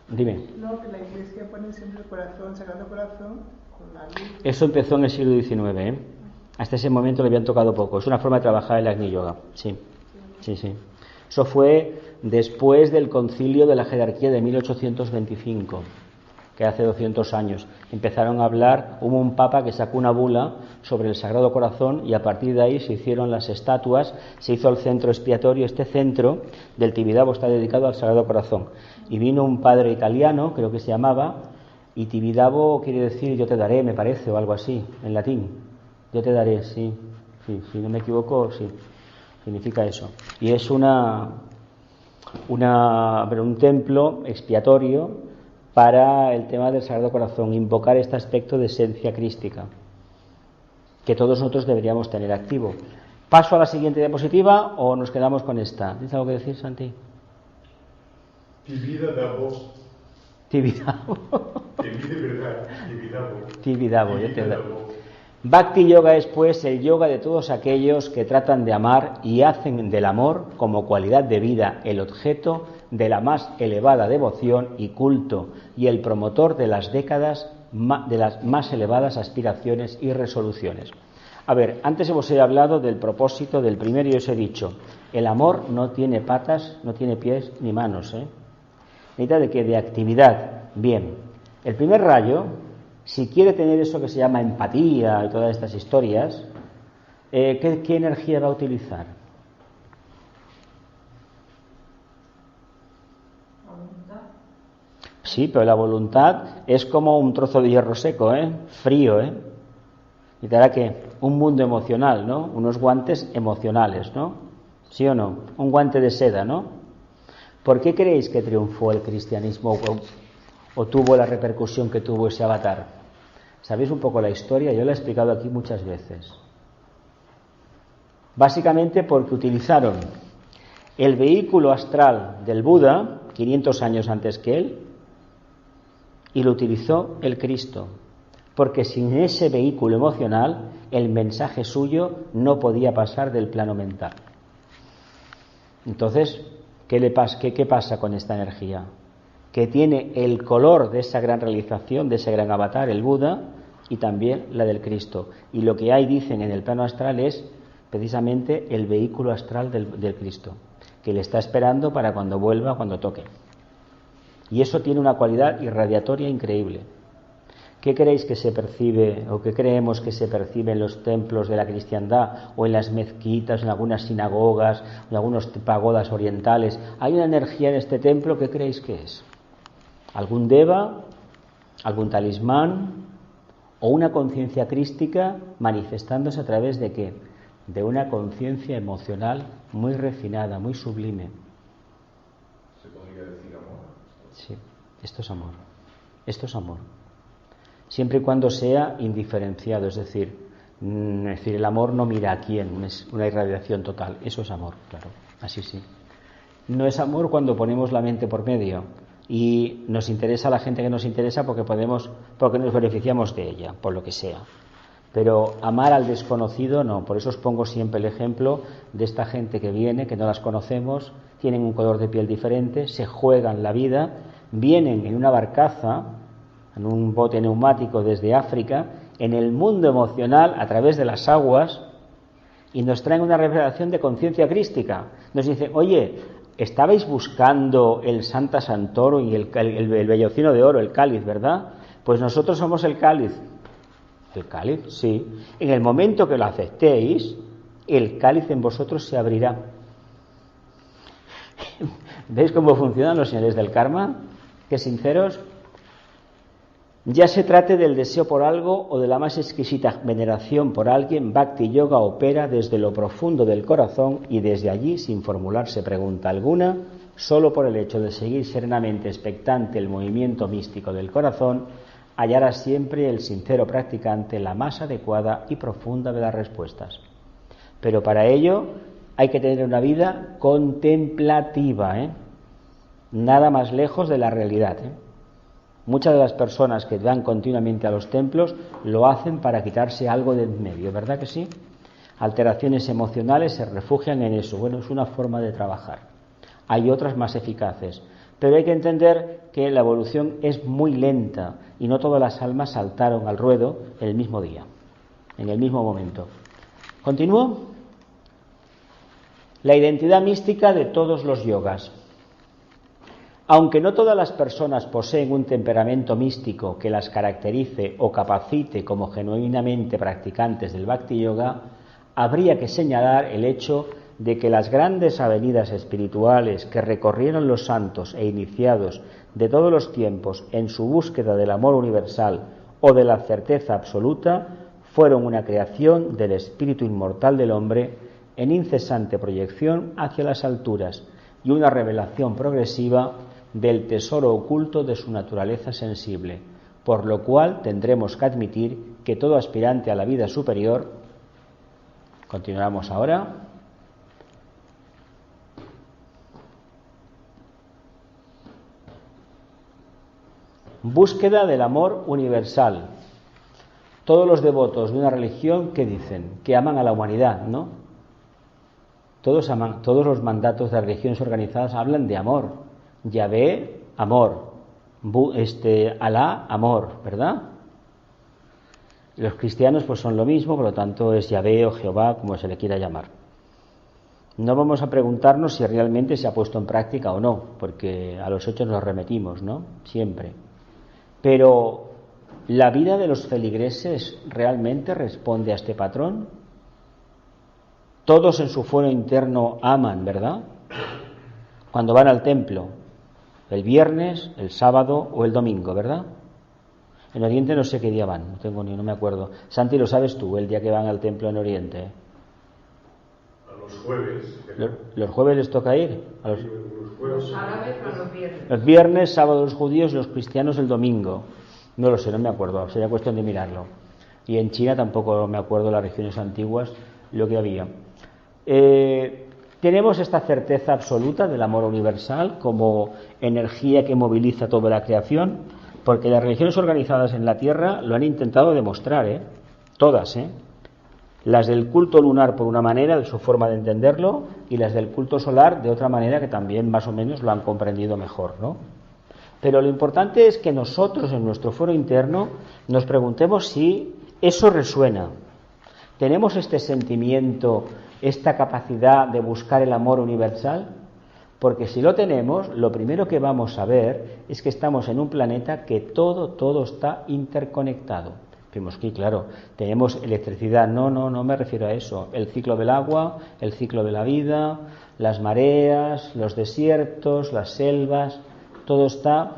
Dime. No, que la Iglesia pone siempre el corazón, Sagrado Corazón, con la luz. Eso empezó en el siglo XIX, Hasta ese momento le habían tocado poco. Es una forma de trabajar el Agni Yoga. Sí. Eso fue después del concilio de la jerarquía de 1825, que hace 200 años. Empezaron a hablar, hubo un papa que sacó una bula sobre el Sagrado Corazón y a partir de ahí se hicieron las estatuas, se hizo el centro expiatorio. Este centro del Tibidabo está dedicado al Sagrado Corazón. Y vino un padre italiano, creo que se llamaba, y Tibidabo quiere decir yo te daré, me parece, o algo así, en latín. Yo te daré, sí, si no me equivoco, sí, significa eso. Y es un templo expiatorio para el tema del Sagrado Corazón, invocar este aspecto de esencia crística, que todos nosotros deberíamos tener activo. ¿Paso a la siguiente diapositiva o nos quedamos con esta? ¿Tienes algo que decir, Santi? Tibidabo, yo te daré. Bhakti Yoga es pues el yoga de todos aquellos que tratan de amar y hacen del amor como cualidad de vida el objeto de la más elevada devoción y culto y el promotor de las más elevadas aspiraciones y resoluciones. A ver, antes hemos hablado del propósito del primero y os he dicho, el amor no tiene patas, no tiene pies ni manos, Necesita de qué, de actividad. Bien, el primer rayo, si quiere tener eso que se llama empatía y todas estas historias, ¿qué energía va a utilizar? Voluntad. Sí, pero la voluntad es como un trozo de hierro seco, frío, y te hará que un mundo emocional, ¿no? Unos guantes emocionales, ¿no? ¿Sí o no? Un guante de seda, ¿no? ¿Por qué creéis que triunfó el cristianismo o tuvo la repercusión que tuvo ese avatar? ¿Sabéis un poco la historia? Yo la he explicado aquí muchas veces. Básicamente porque utilizaron el vehículo astral del Buda, 500 años antes que él, y lo utilizó el Cristo. Porque sin ese vehículo emocional, el mensaje suyo no podía pasar del plano mental. Entonces, ¿qué pasa con esta energía? Que tiene el color de esa gran realización, de ese gran avatar, el Buda, y también la del Cristo. Y lo que hay, dicen, en el plano astral es precisamente el vehículo astral del Cristo, que le está esperando para cuando vuelva, cuando toque. Y eso tiene una cualidad irradiatoria increíble. ¿Qué creéis que se percibe o qué creemos que se percibe en los templos de la cristiandad o en las mezquitas, en algunas sinagogas, en algunas pagodas orientales? Hay una energía en este templo, ¿qué creéis que es? ¿Algún deva? ¿Algún talismán? ¿O una conciencia crística manifestándose a través de qué? De una conciencia emocional muy refinada, muy sublime. ¿Se podría decir amor? Sí, esto es amor. Esto es amor. Siempre y cuando sea indiferenciado, es decir, el amor no mira a quién, es una irradiación total. Eso es amor, claro, así sí. No es amor cuando ponemos la mente por medio y nos interesa a la gente que nos interesa porque nos beneficiamos de ella, por lo que sea. Pero amar al desconocido no. Por eso os pongo siempre el ejemplo de esta gente que viene, que no las conocemos, tienen un color de piel diferente, se juegan la vida, vienen en una barcaza, en un bote neumático desde África, en el mundo emocional, a través de las aguas, y nos traen una revelación de conciencia crística. Nos dicen, oye, estabais buscando el Santa Santoro y el vellocino de oro, el cáliz, ¿verdad? Pues nosotros somos el cáliz. ¿El cáliz? Sí. En el momento que lo aceptéis, el cáliz en vosotros se abrirá. ¿Veis cómo funcionan los señores del karma? Qué sinceros. Ya se trate del deseo por algo o de la más exquisita veneración por alguien, Bhakti Yoga opera desde lo profundo del corazón y desde allí, sin formularse pregunta alguna, solo por el hecho de seguir serenamente expectante el movimiento místico del corazón, hallará siempre el sincero practicante la más adecuada y profunda de las respuestas. Pero para ello hay que tener una vida contemplativa, nada más lejos de la realidad. Muchas de las personas que van continuamente a los templos lo hacen para quitarse algo de en medio, ¿verdad que sí? Alteraciones emocionales se refugian en eso. Bueno, es una forma de trabajar. Hay otras más eficaces, pero hay que entender que la evolución es muy lenta y no todas las almas saltaron al ruedo el mismo día, en el mismo momento. ¿Continúo? La identidad mística de todos los yogas. Aunque no todas las personas poseen un temperamento místico que las caracterice o capacite como genuinamente practicantes del Bhakti Yoga, habría que señalar el hecho de que las grandes avenidas espirituales que recorrieron los santos e iniciados de todos los tiempos en su búsqueda del amor universal o de la certeza absoluta fueron una creación del espíritu inmortal del hombre en incesante proyección hacia las alturas y una revelación progresiva del tesoro oculto de su naturaleza sensible, por lo cual tendremos que admitir que todo aspirante a la vida superior, continuamos ahora, búsqueda del amor universal. Todos los devotos de una religión, ¿qué dicen? Que aman a la humanidad, ¿no? Todos aman, todos los mandatos de religiones organizadas hablan de amor. Yahvé, amor. Alá, amor, ¿verdad? Los cristianos pues son lo mismo, por lo tanto es Yahvé o Jehová, como se le quiera llamar. No vamos a preguntarnos si realmente se ha puesto en práctica o no, porque a los hechos nos remetimos, ¿no? Siempre. Pero ¿la vida de los feligreses realmente responde a este patrón? Todos en su fuero interno aman, ¿verdad? Cuando van al templo, el viernes, el sábado o el domingo, ¿verdad? En Oriente no sé qué día van, no me acuerdo. Santi, ¿lo sabes tú, el día que van al templo en Oriente? A los jueves. ¿Los jueves les toca ir? Los árabes a los viernes. Los viernes, sábado los judíos y los cristianos el domingo. No lo sé, no me acuerdo, sería cuestión de mirarlo. Y en China tampoco me acuerdo, las regiones antiguas, lo que había. Tenemos esta certeza absoluta del amor universal como energía que moviliza toda la creación, porque las religiones organizadas en la Tierra lo han intentado demostrar, todas, las del culto lunar por una manera, de su forma de entenderlo, y las del culto solar de otra manera, que también más o menos lo han comprendido mejor, ¿no? Pero lo importante es que nosotros en nuestro foro interno nos preguntemos si eso resuena. ¿Tenemos este sentimiento, esta capacidad de buscar el amor universal? Porque si lo tenemos, lo primero que vamos a ver es que estamos en un planeta que todo está interconectado. Vemos que, claro, tenemos electricidad. No me refiero a eso. El ciclo del agua, el ciclo de la vida, las mareas, los desiertos, las selvas, todo está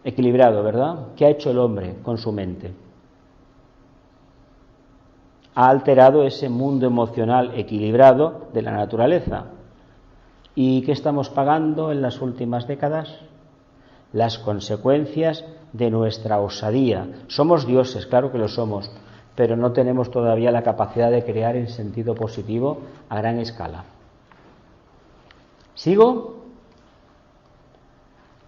equilibrado, ¿verdad? ¿Qué ha hecho el hombre con su mente? Ha alterado ese mundo emocional equilibrado de la naturaleza. ¿Y qué estamos pagando en las últimas décadas? Las consecuencias de nuestra osadía. Somos dioses, claro que lo somos, pero no tenemos todavía la capacidad de crear en sentido positivo a gran escala. ¿Sigo?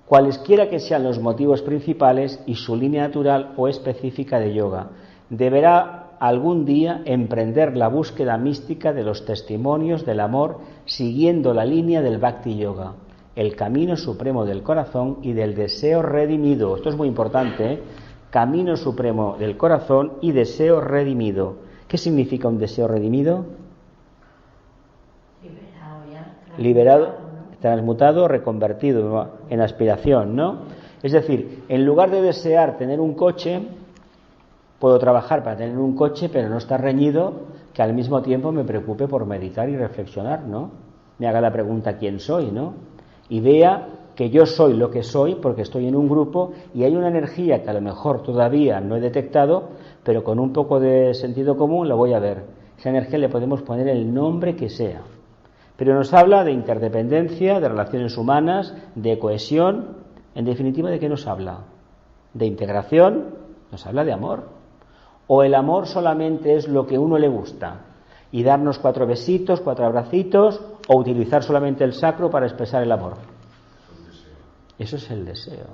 Cualesquiera que sean los motivos principales y su línea natural o específica de yoga, deberá algún día emprender la búsqueda mística de los testimonios del amor siguiendo la línea del Bhakti Yoga, el camino supremo del corazón y del deseo redimido. Esto es muy importante, Camino supremo del corazón y deseo redimido, ¿Qué significa un deseo redimido? Liberado ya. Liberado, transmutado, reconvertido en aspiración, ¿no? Es decir, en lugar de desear tener un coche, puedo trabajar para tener un coche, pero no estar reñido, que al mismo tiempo me preocupe por meditar y reflexionar, ¿no? Me haga la pregunta ¿quién soy?, ¿no? Y vea que yo soy lo que soy porque estoy en un grupo y hay una energía que a lo mejor todavía no he detectado, pero con un poco de sentido común la voy a ver. Esa energía le podemos poner el nombre que sea. Pero nos habla de interdependencia, de relaciones humanas, de cohesión. En definitiva, ¿de qué nos habla? De integración, nos habla de amor. O el amor solamente es lo que a uno le gusta y darnos 4 besitos, 4 abracitos, o utilizar solamente el sacro para expresar el amor. Eso es el deseo.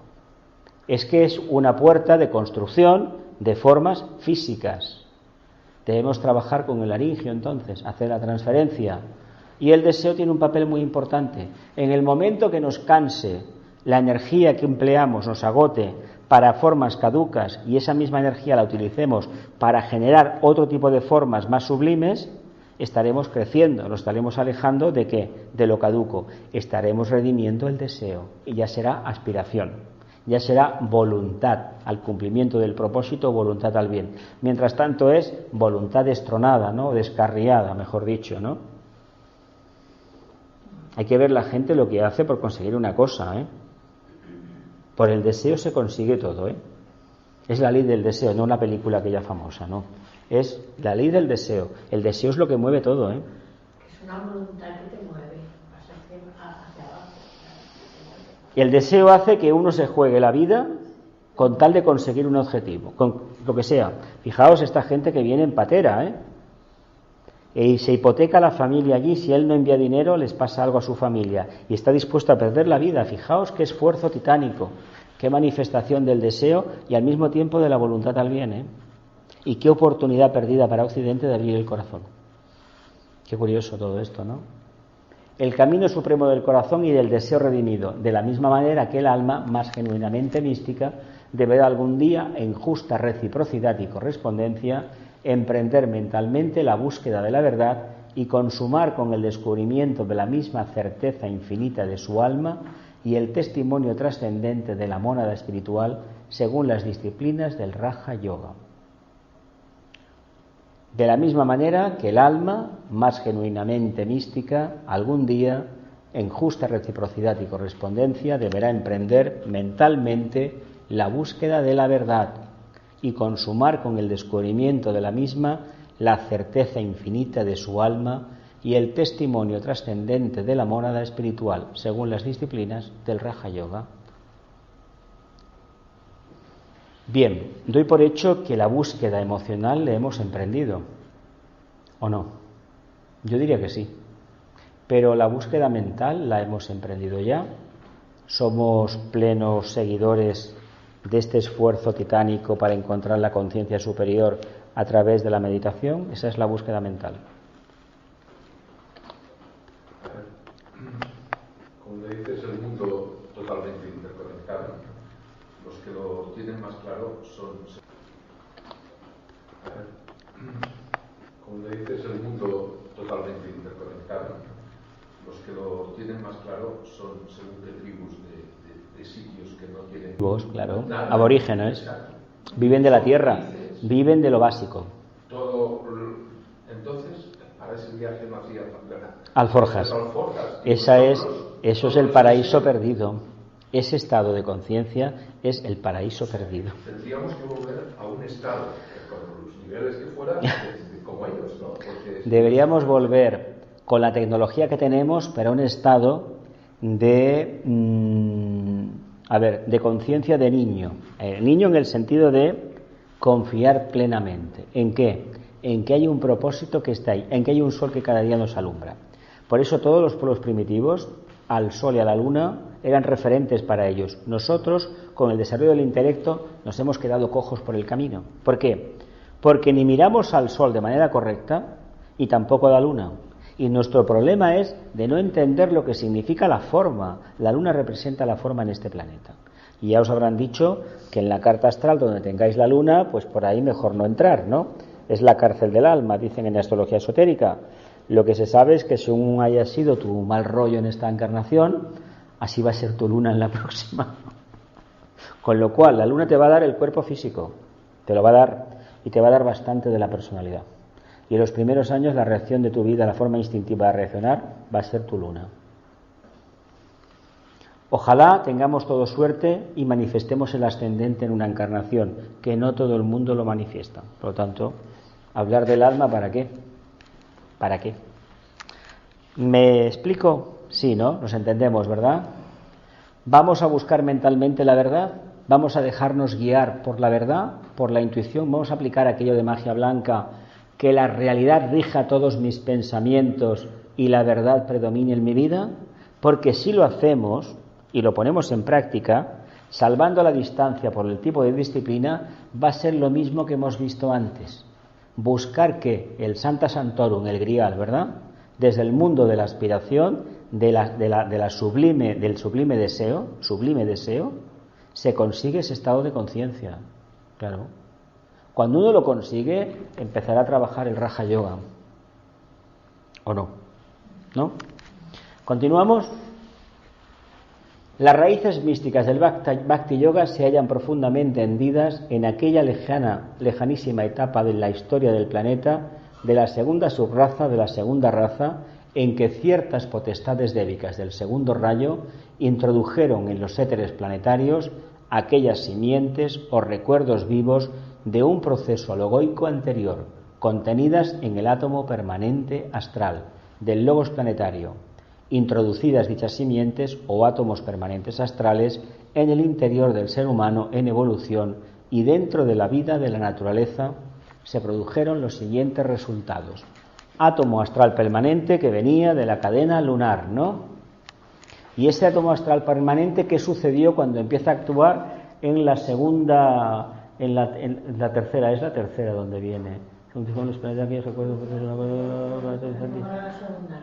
Es que es una puerta de construcción de formas físicas. Debemos trabajar con el laringio entonces, hacer la transferencia. Y el deseo tiene un papel muy importante. En el momento que nos canse, la energía que empleamos nos agote para formas caducas y esa misma energía la utilicemos para generar otro tipo de formas más sublimes, estaremos creciendo, nos estaremos alejando de ¿qué? De lo caduco. Estaremos redimiendo el deseo y ya será aspiración, ya será voluntad al cumplimiento del propósito, voluntad al bien. Mientras tanto es voluntad destronada, ¿no? Descarriada, mejor dicho, ¿no? Hay que ver la gente lo que hace por conseguir una cosa, ¿eh? Por el deseo se consigue todo, ¿eh? Es la ley del deseo, no una película aquella famosa, ¿no? Es la ley del deseo. El deseo es lo que mueve todo, ¿eh? Es una voluntad que te mueve hacia abajo. Y el deseo hace que uno se juegue la vida con tal de conseguir un objetivo, con lo que sea. Fijaos esta gente que viene en patera, ¿eh? Y se hipoteca la familia allí, si él no envía dinero les pasa algo a su familia y está dispuesto a perder la vida. Fijaos qué esfuerzo titánico, qué manifestación del deseo y al mismo tiempo de la voluntad al bien, ¿eh? Y qué oportunidad perdida para Occidente de abrir el corazón. Qué curioso todo esto, ¿no? El camino supremo del corazón y del deseo redimido, de la misma manera que el alma más genuinamente mística deberá algún día, en justa reciprocidad y correspondencia, emprender mentalmente la búsqueda de la verdad y consumar con el descubrimiento de la misma certeza infinita de su alma y el testimonio trascendente de la mónada espiritual según las disciplinas del Raja Yoga. De la misma manera que el alma, más genuinamente mística, algún día, en justa reciprocidad y correspondencia, deberá emprender mentalmente la búsqueda de la verdad y consumar con el descubrimiento de la misma la certeza infinita de su alma y el testimonio trascendente de la mónada espiritual, según las disciplinas del Raja Yoga. Bien, doy por hecho que la búsqueda emocional le hemos emprendido, ¿o no? Yo diría que sí, pero la búsqueda mental la hemos emprendido ya. Somos plenos seguidores de este esfuerzo titánico para encontrar la conciencia superior a través de la meditación. Esa es la búsqueda mental. Como le dices, el mundo totalmente interconectado. Los que lo tienen más claro son... Como le dices, el mundo totalmente interconectado. Los que lo tienen más claro son según qué tribus de sitios que no tienen... Claro, nada. aborígenes. Exacto. Viven de la tierra, viven de lo básico. Todo... Entonces, para ese viaje no hacía falta. Alforjas. Eso es el paraíso perdido. Ese estado de conciencia es el paraíso perdido. Tendríamos que volver a un estado con los niveles que fueran como ellos, ¿no? Porque deberíamos volver con la tecnología que tenemos, pero a un estado de conciencia de niño. Niño en el sentido de confiar plenamente. ¿En qué? En que hay un propósito que está ahí, en que hay un sol que cada día nos alumbra. Por eso todos los pueblos primitivos, al sol y a la luna, eran referentes para ellos. Nosotros, con el desarrollo del intelecto, nos hemos quedado cojos por el camino. ¿Por qué? Porque ni miramos al sol de manera correcta y tampoco a la luna. Y nuestro problema es de no entender lo que significa la forma. La luna representa la forma en este planeta. Y ya os habrán dicho que en la carta astral donde tengáis la luna, pues por ahí mejor no entrar, ¿no? es la cárcel del alma, dicen en la astrología esotérica. Lo que se sabe es que según haya sido tu mal rollo en esta encarnación, así va a ser tu luna en la próxima. Con lo cual, la luna te va a dar el cuerpo físico, te lo va a dar, y te va a dar bastante de la personalidad. Y en los primeros años la reacción de tu vida, la forma instintiva de reaccionar, va a ser tu luna. Ojalá tengamos todos suerte y manifestemos el ascendente en una encarnación, que no todo el mundo lo manifiesta. Por lo tanto, hablar del alma, ¿para qué? ¿Para qué? ¿Me explico? Sí, ¿no? Nos entendemos, ¿verdad? ¿Vamos a buscar mentalmente la verdad? ¿Vamos a dejarnos guiar por la verdad, por la intuición? ¿Vamos a aplicar aquello de magia blanca, que la realidad rija todos mis pensamientos y la verdad predomine en mi vida? Porque si lo hacemos y lo ponemos en práctica, salvando la distancia por el tipo de disciplina, va a ser lo mismo que hemos visto antes. Buscar que el Santa Santorum, el Grial, ¿verdad?, desde el mundo de la aspiración, del sublime deseo, se consigue ese estado de conciencia. Claro. Cuando uno lo consigue, empezará a trabajar el Raja Yoga. ¿O no? ¿No? ¿Continuamos? Las raíces místicas del Bhakti Yoga se hallan profundamente hendidas en aquella lejanísima etapa de la historia del planeta, de la segunda subraza, de la segunda raza, en que ciertas potestades débicas del segundo rayo introdujeron en los éteres planetarios aquellas simientes o recuerdos vivos de un proceso logoico anterior, contenidas en el átomo permanente astral del logos planetario, introducidas dichas simientes o átomos permanentes astrales en el interior del ser humano en evolución y dentro de la vida de la naturaleza, se produjeron los siguientes resultados. Átomo astral permanente que venía de la cadena lunar, ¿no? Y ese átomo astral permanente, ¿qué sucedió cuando empieza a actuar en la segunda, en la tercera? Es la tercera donde viene. En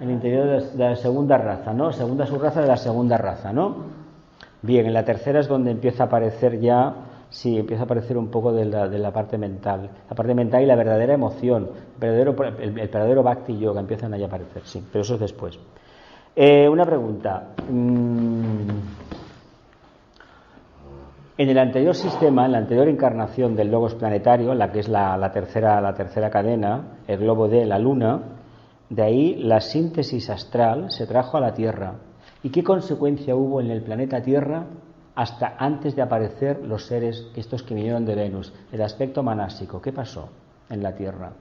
el interior de la segunda raza, ¿no? Segunda subraza de la segunda raza, ¿no? Bien, en la tercera es donde empieza a aparecer ya, sí, empieza a aparecer un poco de la parte mental. La parte mental y la verdadera emoción, el verdadero Bhakti Yoga empiezan ahí a aparecer, sí, pero eso es después. Una pregunta. En el anterior sistema, en la anterior encarnación del logos planetario, la que es la tercera cadena, el globo de la luna, de ahí la síntesis astral se trajo a la Tierra. ¿Y qué consecuencia hubo en el planeta Tierra hasta antes de aparecer los seres estos que vinieron de Venus? El aspecto manásico, ¿qué pasó en la Tierra?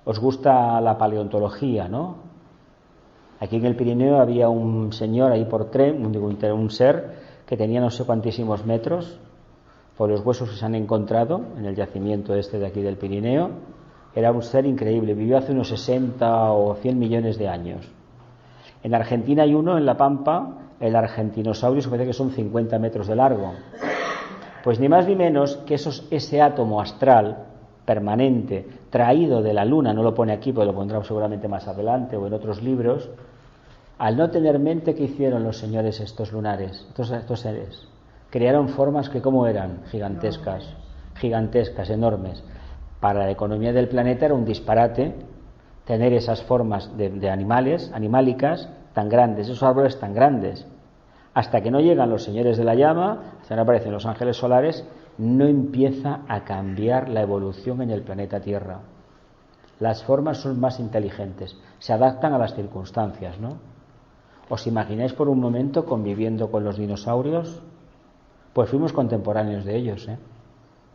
¿Os gusta la paleontología, no? Aquí en el Pirineo había un señor ahí por tren, un ser que tenía no sé cuantísimos metros, por los huesos que se han encontrado en el yacimiento de aquí del Pirineo. Era un ser increíble, vivió hace unos 60 o 100 millones de años. En Argentina hay uno, en La Pampa, el Argentinosaurus, que parece que son 50 metros de largo. Pues ni más ni menos que ese átomo astral permanente, traído de la Luna, no lo pone aquí, pero lo pondrá seguramente más adelante o en otros libros, al no tener mente, ¿qué hicieron los señores estos lunares, estos seres? Crearon formas que, ¿cómo eran? Gigantescas, enormes. Para la economía del planeta era un disparate tener esas formas de animálicas tan grandes, esos árboles tan grandes. Hasta que no llegan los señores de la llama, hasta que no aparecen los ángeles solares, no empieza a cambiar la evolución en el planeta Tierra. Las formas son más inteligentes, se adaptan a las circunstancias, ¿no? ¿Os imagináis por un momento conviviendo con los dinosaurios? Pues fuimos contemporáneos de ellos, ¿eh?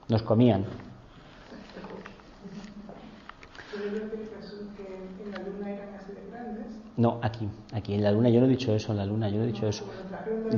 Nos comían. No, aquí en la Luna yo no he dicho eso,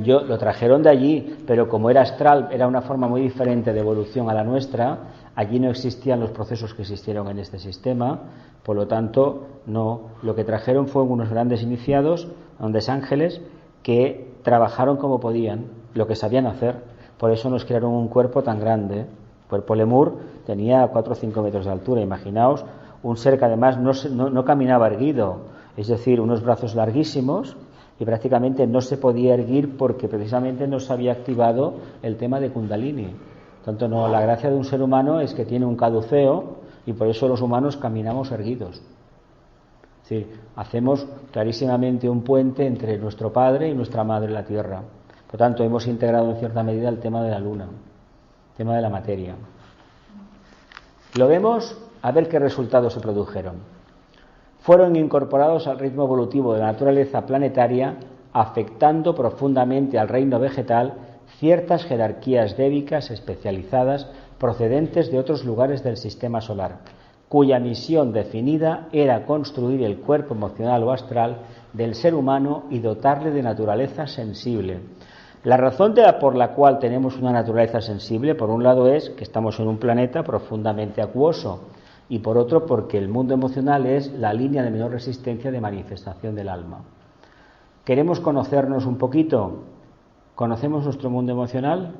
Yo lo trajeron de allí, pero como era astral, era una forma muy diferente de evolución a la nuestra, allí no existían los procesos que existieron en este sistema, por lo tanto, no. Lo que trajeron fueron unos grandes iniciados, grandes ángeles, que trabajaron como podían, lo que sabían hacer. Por eso nos crearon un cuerpo tan grande. El cuerpo Lemur tenía 4 o 5 metros de altura, imaginaos, un ser que además no caminaba erguido, es decir, unos brazos larguísimos, y prácticamente no se podía erguir porque precisamente no se había activado el tema de Kundalini. Tanto no, la gracia de un ser humano es que tiene un caduceo y por eso los humanos caminamos erguidos. Es decir, hacemos clarísimamente un puente entre nuestro padre y nuestra madre la tierra. Por tanto, hemos integrado en cierta medida el tema de la luna, el tema de la materia. Lo vemos, a ver qué resultados se produjeron. Fueron incorporados al ritmo evolutivo de la naturaleza planetaria, afectando profundamente al reino vegetal ciertas jerarquías débicas especializadas procedentes de otros lugares del sistema solar, cuya misión definida era construir el cuerpo emocional o astral del ser humano y dotarle de naturaleza sensible. La razón por la cual tenemos una naturaleza sensible, por un lado, es que estamos en un planeta profundamente acuoso, y por otro, porque el mundo emocional es la línea de menor resistencia de manifestación del alma. ¿Queremos conocernos un poquito? ¿Conocemos nuestro mundo emocional?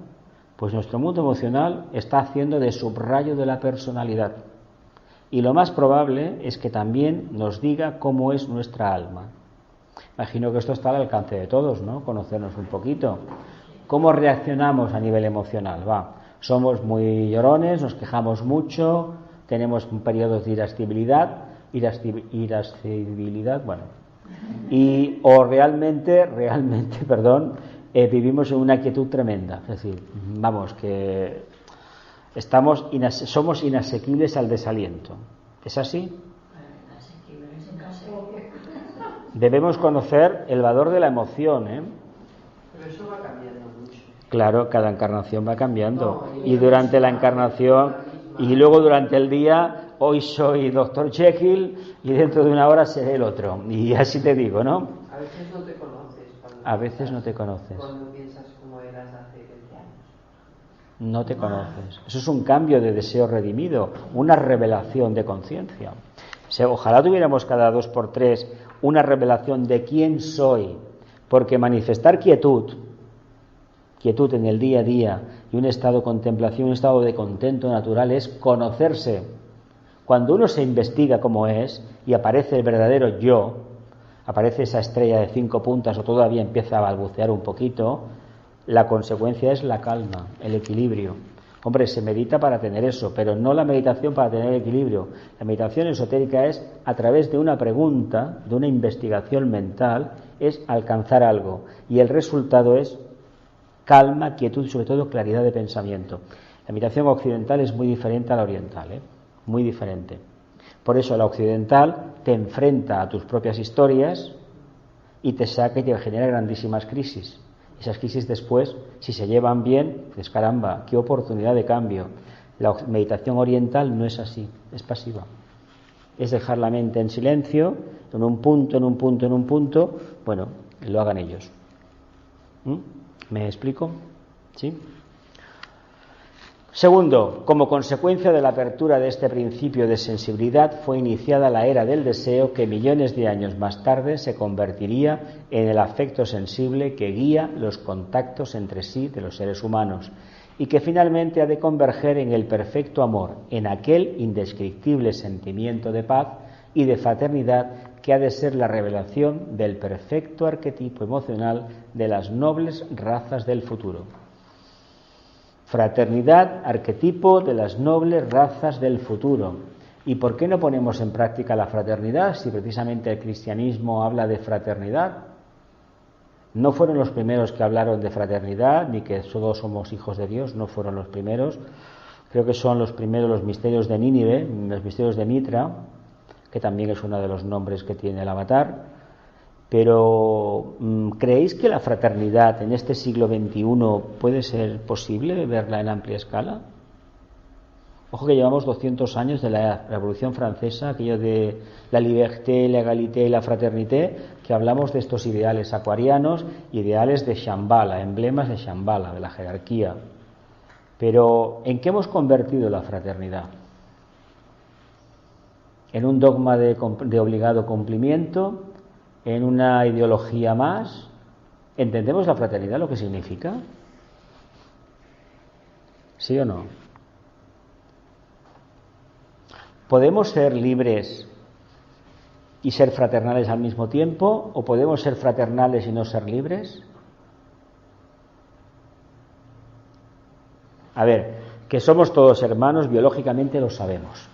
Pues nuestro mundo emocional está haciendo de subrayo de la personalidad. Y lo más probable es que también nos diga cómo es nuestra alma. Imagino que esto está al alcance de todos, ¿no? Conocernos un poquito. ¿Cómo reaccionamos a nivel emocional? Somos muy llorones, nos quejamos mucho, tenemos periodos de irascibilidad, o realmente, vivimos en una quietud tremenda. Es decir, que somos inasequibles al desaliento. ¿Es así? Debemos conocer el valor de la emoción, Pero eso va cambiando mucho. Claro, cada encarnación va cambiando. Y durante la encarnación, y luego durante el día, hoy soy Dr. Jekyll y dentro de una hora seré el otro. Y así te digo, ¿no? A veces no te conoces. A veces no te conoces. Cuando piensas cómo eras hace 20 años. No te conoces. Eso es un cambio de deseo redimido, una revelación de conciencia. Ojalá tuviéramos cada 2 por 3 una revelación de quién soy, porque manifestar quietud en el día a día y un estado de contemplación, un estado de contento natural es conocerse. Cuando uno se investiga cómo es y aparece el verdadero yo, aparece esa estrella de 5 puntas o todavía empieza a balbucear un poquito, la consecuencia es la calma, el equilibrio. Hombre, se medita para tener eso, pero no la meditación para tener equilibrio. La meditación esotérica es, a través de una pregunta, de una investigación mental, es alcanzar algo. Y el resultado es calma, quietud y sobre todo claridad de pensamiento. La meditación occidental es muy diferente a la oriental, muy diferente. Por eso la occidental te enfrenta a tus propias historias y te saca y te genera grandísimas crisis. Esas crisis después, si se llevan bien, pues caramba, qué oportunidad de cambio. La meditación oriental no es así, es pasiva. Es dejar la mente en silencio, en un punto, lo hagan ellos. ¿Me explico? ¿Sí? Segundo, como consecuencia de la apertura de este principio de sensibilidad, fue iniciada la era del deseo que millones de años más tarde se convertiría en el afecto sensible que guía los contactos entre sí de los seres humanos y que finalmente ha de converger en el perfecto amor, en aquel indescriptible sentimiento de paz y de fraternidad que ha de ser la revelación del perfecto arquetipo emocional de las nobles razas del futuro. Fraternidad, arquetipo de las nobles razas del futuro. ¿Y por qué no ponemos en práctica la fraternidad si precisamente el cristianismo habla de fraternidad? No fueron los primeros que hablaron de fraternidad, ni que todos somos hijos de Dios, no fueron los primeros. Creo que son los primeros los misterios de Nínive, los misterios de Mitra, que también es uno de los nombres que tiene el avatar. Pero ¿creéis que la fraternidad en este siglo XXI puede ser posible verla en amplia escala? Ojo que llevamos 200 años de la Revolución Francesa, aquello de la liberté, la égalité y la fraternité, que hablamos de estos ideales acuarianos, ideales de Shambhala, emblemas de Shambhala, de la jerarquía. Pero ¿en qué hemos convertido la fraternidad? ¿En un dogma de obligado cumplimiento? ¿En una ideología más? ¿Entendemos la fraternidad lo que significa? ¿Sí o no? ¿Podemos ser libres y ser fraternales al mismo tiempo? ¿O podemos ser fraternales y no ser libres? A ver, que somos todos hermanos, biológicamente lo sabemos.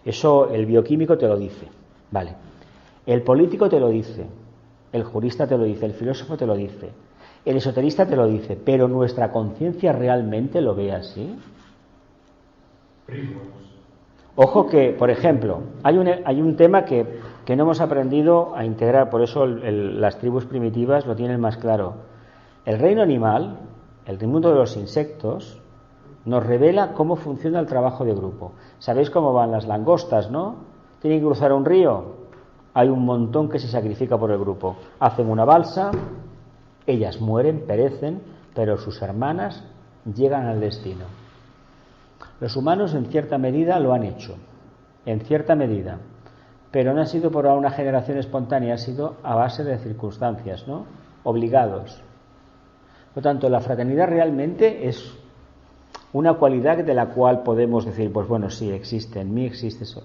Eso el bioquímico te lo dice, vale. El político te lo dice, el jurista te lo dice, el filósofo te lo dice, el esoterista te lo dice, pero ¿nuestra conciencia realmente lo ve así? Ojo que, por ejemplo, hay un tema que no hemos aprendido a integrar, por eso las tribus primitivas lo tienen más claro. El reino animal, el mundo de los insectos, nos revela cómo funciona el trabajo de grupo. ¿Sabéis cómo van las langostas, no? Tienen que cruzar un río, hay un montón que se sacrifica por el grupo. Hacen una balsa, ellas mueren, perecen, pero sus hermanas llegan al destino. Los humanos en cierta medida lo han hecho, en cierta medida, pero no ha sido por una generación espontánea, ha sido a base de circunstancias, ¿no? Obligados. Por lo tanto, la fraternidad realmente es una cualidad de la cual podemos decir, pues bueno, sí, existe, en mí existe eso.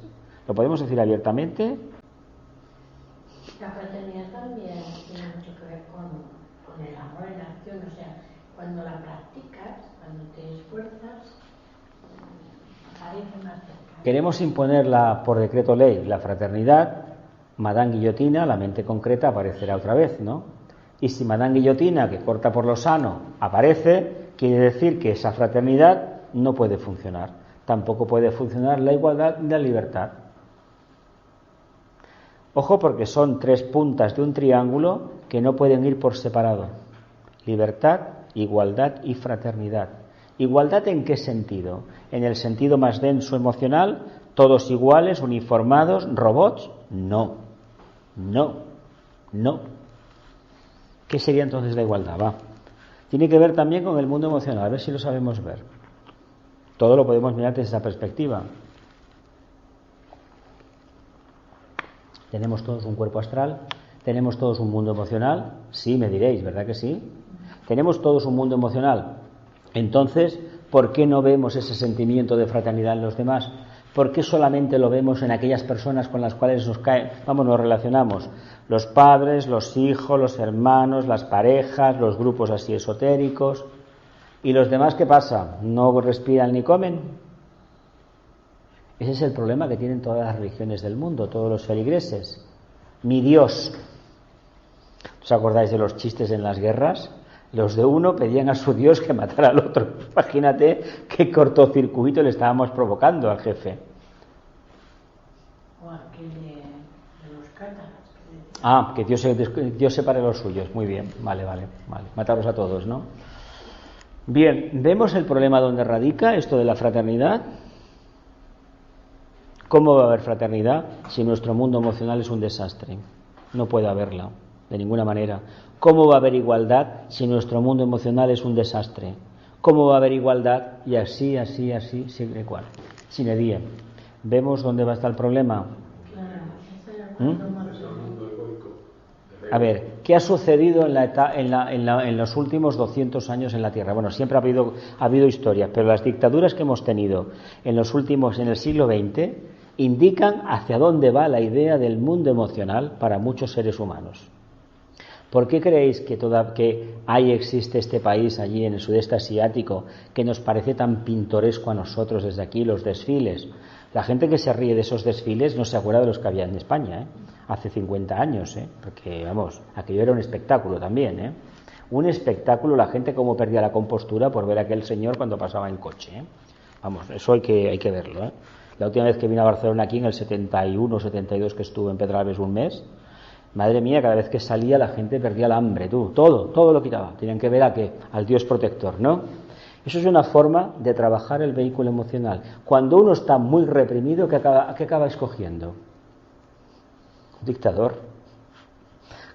¿Lo podemos decir abiertamente? La fraternidad también tiene mucho que ver con el amor en acción, o sea, cuando la practicas, cuando te esfuerzas, parece más cercana. Queremos imponerla por decreto ley, la fraternidad, Madame Guillotina, la mente concreta, aparecerá otra vez, ¿no? Y si Madame Guillotina, que corta por lo sano, aparece, quiere decir que esa fraternidad no puede funcionar. Tampoco puede funcionar la igualdad ni la libertad. Ojo, porque son tres puntas de un triángulo que no pueden ir por separado. Libertad, igualdad y fraternidad. ¿Igualdad en qué sentido? ¿En el sentido más denso emocional? ¿Todos iguales, uniformados, robots? No. ¿Qué sería entonces la igualdad? Va. Tiene que ver también con el mundo emocional, a ver si lo sabemos ver. Todo lo podemos mirar desde esa perspectiva. ¿Tenemos todos un cuerpo astral? ¿Tenemos todos un mundo emocional? Sí, me diréis, ¿verdad que sí? ¿Tenemos todos un mundo emocional? Entonces, ¿por qué no vemos ese sentimiento de fraternidad en los demás? ¿Por qué solamente lo vemos en aquellas personas con las cuales nos relacionamos? Los padres, los hijos, los hermanos, las parejas, los grupos así esotéricos. ¿Y los demás qué pasa? ¿No respiran ni comen? Ese es el problema que tienen todas las religiones del mundo, todos los feligreses. Mi Dios. ¿Os acordáis de los chistes en las guerras? Los de uno pedían a su Dios que matara al otro. Imagínate qué cortocircuito le estábamos provocando al jefe. O aquel de los cátaros. Que Dios separe los suyos. Muy bien, vale. Matarlos a todos, ¿no? Bien, ¿vemos el problema donde radica esto de la fraternidad? ¿Cómo va a haber fraternidad si nuestro mundo emocional es un desastre? No puede haberla, de ninguna manera. ¿Cómo va a haber igualdad si nuestro mundo emocional es un desastre? ¿Cómo va a haber igualdad? Y así, siempre igual. Sine die. ¿Vemos dónde va a estar el problema? A ver, ¿qué ha sucedido en los últimos 200 años en la Tierra? Bueno, siempre ha habido historias, pero las dictaduras que hemos tenido en el siglo XX indican hacia dónde va la idea del mundo emocional para muchos seres humanos. ¿Por qué creéis que existe este país allí en el sudeste asiático que nos parece tan pintoresco a nosotros desde aquí, los desfiles? La gente que se ríe de esos desfiles no se acuerda de los que había en España, hace 50 años, porque, aquello era un espectáculo también, Un espectáculo, la gente cómo perdía la compostura por ver a aquel señor cuando pasaba en coche, eso hay que verlo, La última vez que vine a Barcelona aquí, en el 71 o 72, que estuve en Pedralbes un mes, madre mía, cada vez que salía la gente perdía el hambre, todo lo quitaba. Tenían que ver al Dios protector, ¿no? Eso es una forma de trabajar el vehículo emocional. Cuando uno está muy reprimido, ¿qué acaba escogiendo? Un dictador.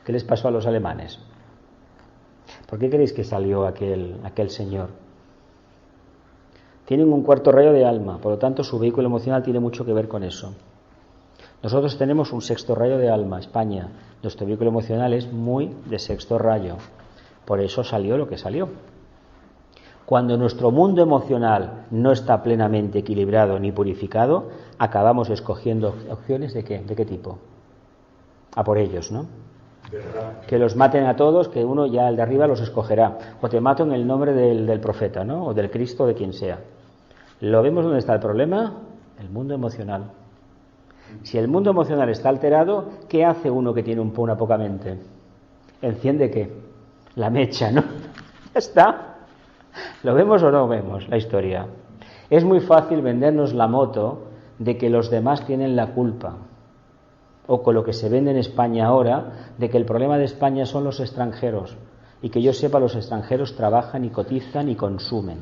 ¿Qué les pasó a los alemanes? ¿Por qué creéis que salió aquel señor? Tienen un cuarto rayo de alma, por lo tanto su vehículo emocional tiene mucho que ver con eso. Nosotros tenemos un sexto rayo de alma, España. Nuestro vehículo emocional es muy de sexto rayo. Por eso salió lo que salió. Cuando nuestro mundo emocional no está plenamente equilibrado ni purificado, acabamos escogiendo opciones ¿de qué? ¿De qué tipo? A por ellos, ¿no? Que los maten a todos, que uno ya el de arriba los escogerá. O te mato en el nombre del profeta, ¿no? O del Cristo, de quien sea. ¿Lo vemos dónde está el problema? El mundo emocional. Si el mundo emocional está alterado, ¿qué hace uno que tiene una poca mente? ¿Enciende qué? La mecha, ¿no? Ya está. ¿Lo vemos o no vemos la historia? Es muy fácil vendernos la moto de que los demás tienen la culpa. O con lo que se vende en España ahora, de que el problema de España son los extranjeros. Y que yo sepa, los extranjeros trabajan y cotizan y consumen.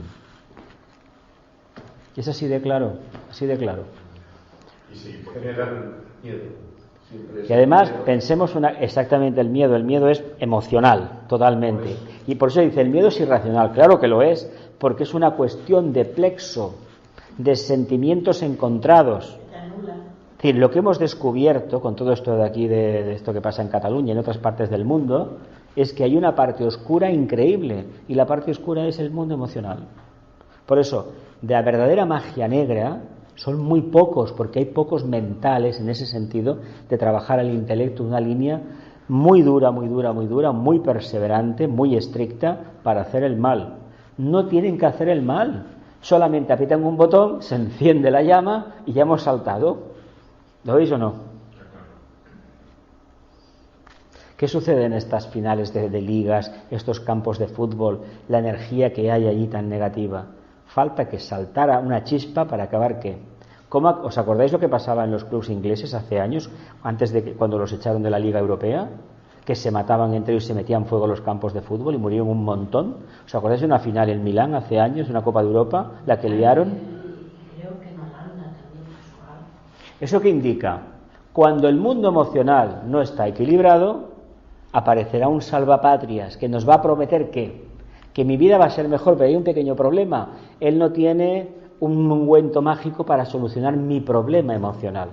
Es así de claro, así de claro. Y si generan miedo. Y además, pensemos exactamente el miedo es emocional, totalmente. Y por eso dice, el miedo es irracional. Claro que lo es, porque es una cuestión de plexo, de sentimientos encontrados. Es decir, lo que hemos descubierto con todo esto de aquí, de esto que pasa en Cataluña y en otras partes del mundo, es que hay una parte oscura increíble, y la parte oscura es el mundo emocional. Por eso, de la verdadera magia negra son muy pocos, porque hay pocos mentales en ese sentido de trabajar el intelecto, una línea muy dura, muy dura, muy dura, muy perseverante, muy estricta para hacer el mal. No tienen que hacer el mal, solamente aprietan un botón, se enciende la llama y ya hemos saltado. ¿Lo veis o no? ¿Qué sucede en estas finales de ligas, estos campos de fútbol, la energía que hay allí tan negativa? Falta que saltara una chispa para acabar ¿qué? ¿Os acordáis lo que pasaba en los clubes ingleses hace años, antes de cuando los echaron de la Liga Europea? Que se mataban entre ellos y se metían fuego a los campos de fútbol y murieron un montón. ¿Os acordáis de una final en Milán hace años, una Copa de Europa, la que liaron? Creo que en Holanda también pasó algo. ¿Eso qué indica? Cuando el mundo emocional no está equilibrado, aparecerá un salvapatrias que nos va a prometer que mi vida va a ser mejor, pero hay un pequeño problema. Él no tiene un ungüento mágico para solucionar mi problema emocional.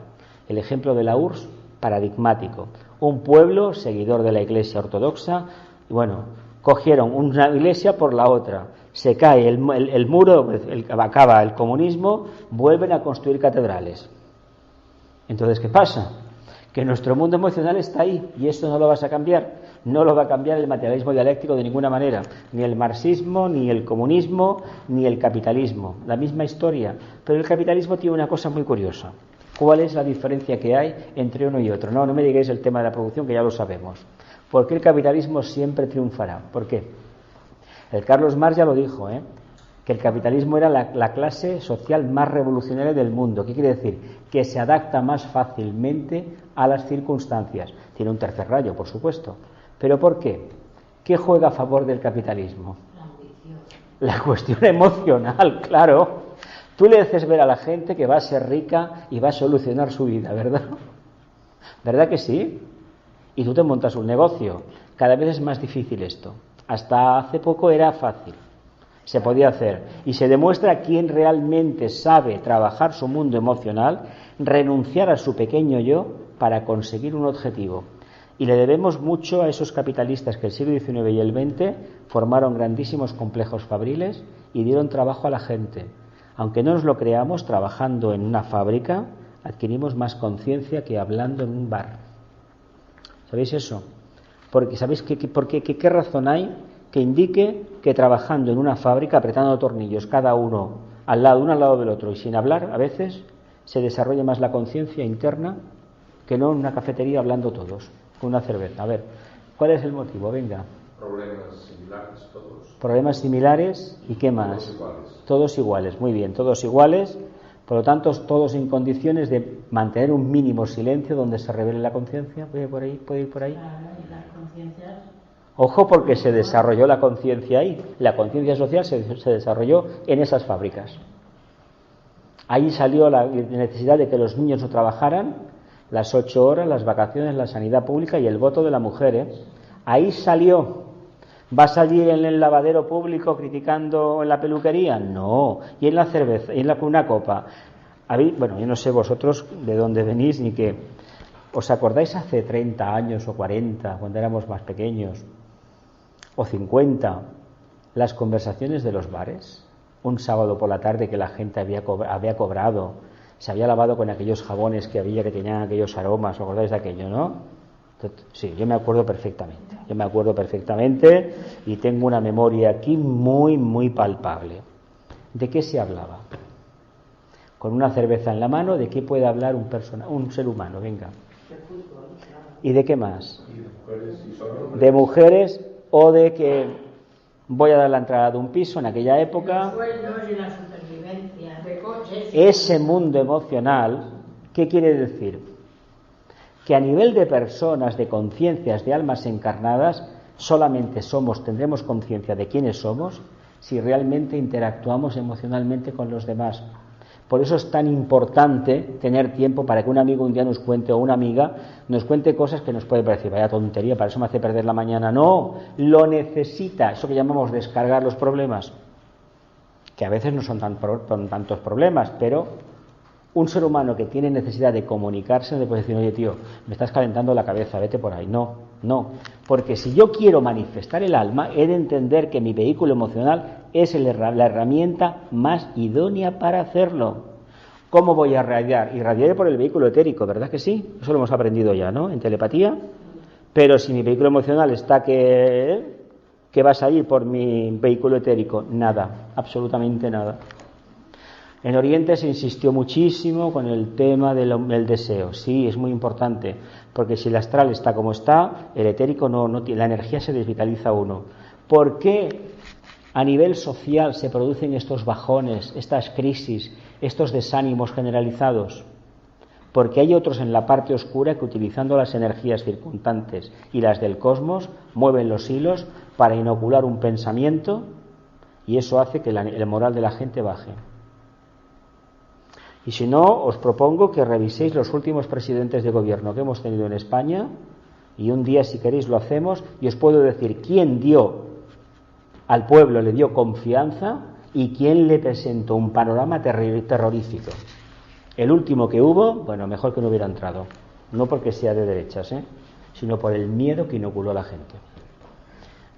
El ejemplo de la URSS, paradigmático. Un pueblo seguidor de la Iglesia ortodoxa, bueno, cogieron una iglesia por la otra. Se cae el muro, acaba el comunismo, vuelven a construir catedrales. Entonces, ¿qué pasa? Que nuestro mundo emocional está ahí y esto no lo vas a cambiar. No lo va a cambiar el materialismo dialéctico de ninguna manera, ni el marxismo, ni el comunismo, ni el capitalismo. La misma historia, pero el capitalismo tiene una cosa muy curiosa. ¿Cuál es la diferencia que hay entre uno y otro? No me digáis el tema de la producción, que ya lo sabemos. ¿Por qué el capitalismo siempre triunfará? ¿Por qué? El Carlos Marx ya lo dijo, que el capitalismo era la clase social más revolucionaria del mundo. ¿Qué quiere decir? Que se adapta más fácilmente a las circunstancias. Tiene un tercer rayo, por supuesto. ¿Pero por qué? ¿Qué juega a favor del capitalismo? La ambición. La cuestión emocional, claro. Tú le haces ver a la gente que va a ser rica y va a solucionar su vida, ¿verdad? ¿Verdad que sí? Y tú te montas un negocio. Cada vez es más difícil esto. Hasta hace poco era fácil. Se podía hacer. Y se demuestra quién realmente sabe trabajar su mundo emocional, renunciar a su pequeño yo para conseguir un objetivo. Y le debemos mucho a esos capitalistas que el siglo XIX y el XX formaron grandísimos complejos fabriles y dieron trabajo a la gente. Aunque no nos lo creamos, trabajando en una fábrica adquirimos más conciencia que hablando en un bar. ¿Sabéis eso? Porque ¿sabéis qué razón hay que indique que trabajando en una fábrica, apretando tornillos cada uno al lado del otro y sin hablar, a veces se desarrolla más la conciencia interna que no en una cafetería hablando todos con una cerveza? A ver, ¿cuál es el motivo? Venga. Problemas similares todos. Problemas similares y ¿qué más? Todos iguales. Todos iguales, muy bien, todos iguales. Por lo tanto, todos en condiciones de mantener un mínimo silencio donde se revele la conciencia. ¿Puede ir por ahí? Claro, y las conciencias. Ojo, porque se desarrolló la conciencia ahí. La conciencia social se desarrolló en esas fábricas. Ahí salió la necesidad de que los niños no trabajaran, las 8 horas, las vacaciones, la sanidad pública y el voto de la mujer. Ahí salió. ¿Va a salir en el lavadero público criticando en la peluquería? No. ¿Y en la cerveza? ¿Y en una copa? Bueno, yo no sé vosotros de dónde venís ni qué. ¿Os acordáis hace 30 años o 40, cuando éramos más pequeños? O 50, las conversaciones de los bares. Un sábado por la tarde que la gente había cobrado, se había lavado con aquellos jabones que tenían aquellos aromas. ¿Os acordáis de aquello, no? Sí, yo me acuerdo perfectamente y tengo una memoria aquí muy, muy palpable. ¿De qué se hablaba? con una cerveza en la mano, ¿de qué puede hablar un ser humano? Venga. De fútbol, claro. ¿Y de qué más? Y de mujeres, y solo hombres. De mujeres, o de que voy a dar la entrada de un piso en aquella época. Los sueldos y la supervivencia. De coches. Ese mundo emocional, ¿qué quiere decir? Que a nivel de personas, de conciencias, de almas encarnadas, solamente tendremos conciencia de quiénes somos si realmente interactuamos emocionalmente con los demás. Por eso es tan importante tener tiempo para que un amigo un día nos cuente, o una amiga nos cuente cosas que nos puede parecer, vaya tontería, para eso me hace perder la mañana. No, lo necesita, eso que llamamos descargar los problemas, que a veces no son tantos problemas, pero un ser humano que tiene necesidad de comunicarse no le puede decir, oye tío, me estás calentando la cabeza, vete por ahí. No, porque si yo quiero manifestar el alma, he de entender que mi vehículo emocional es la herramienta más idónea para hacerlo. ¿Cómo voy a irradiar? Irradiaré por el vehículo etérico, ¿verdad que sí? Eso lo hemos aprendido ya, ¿no? En telepatía. Pero si mi vehículo emocional está que va a salir por mi vehículo etérico, nada, absolutamente nada. En Oriente se insistió muchísimo con el tema del deseo. Sí, es muy importante, porque si el astral está como está, el etérico no tiene, la energía se desvitaliza uno. ¿Por qué a nivel social se producen estos bajones, estas crisis, estos desánimos generalizados? Porque hay otros en la parte oscura que, utilizando las energías circundantes y las del cosmos, mueven los hilos para inocular un pensamiento, y eso hace que el moral de la gente baje. Y si no, os propongo que reviséis los últimos presidentes de gobierno que hemos tenido en España, y un día, si queréis, lo hacemos, y os puedo decir quién dio al pueblo, le dio confianza, y quién le presentó un panorama terrorífico. El último que hubo, bueno, mejor que no hubiera entrado, no porque sea de derechas, sino por el miedo que inoculó a la gente.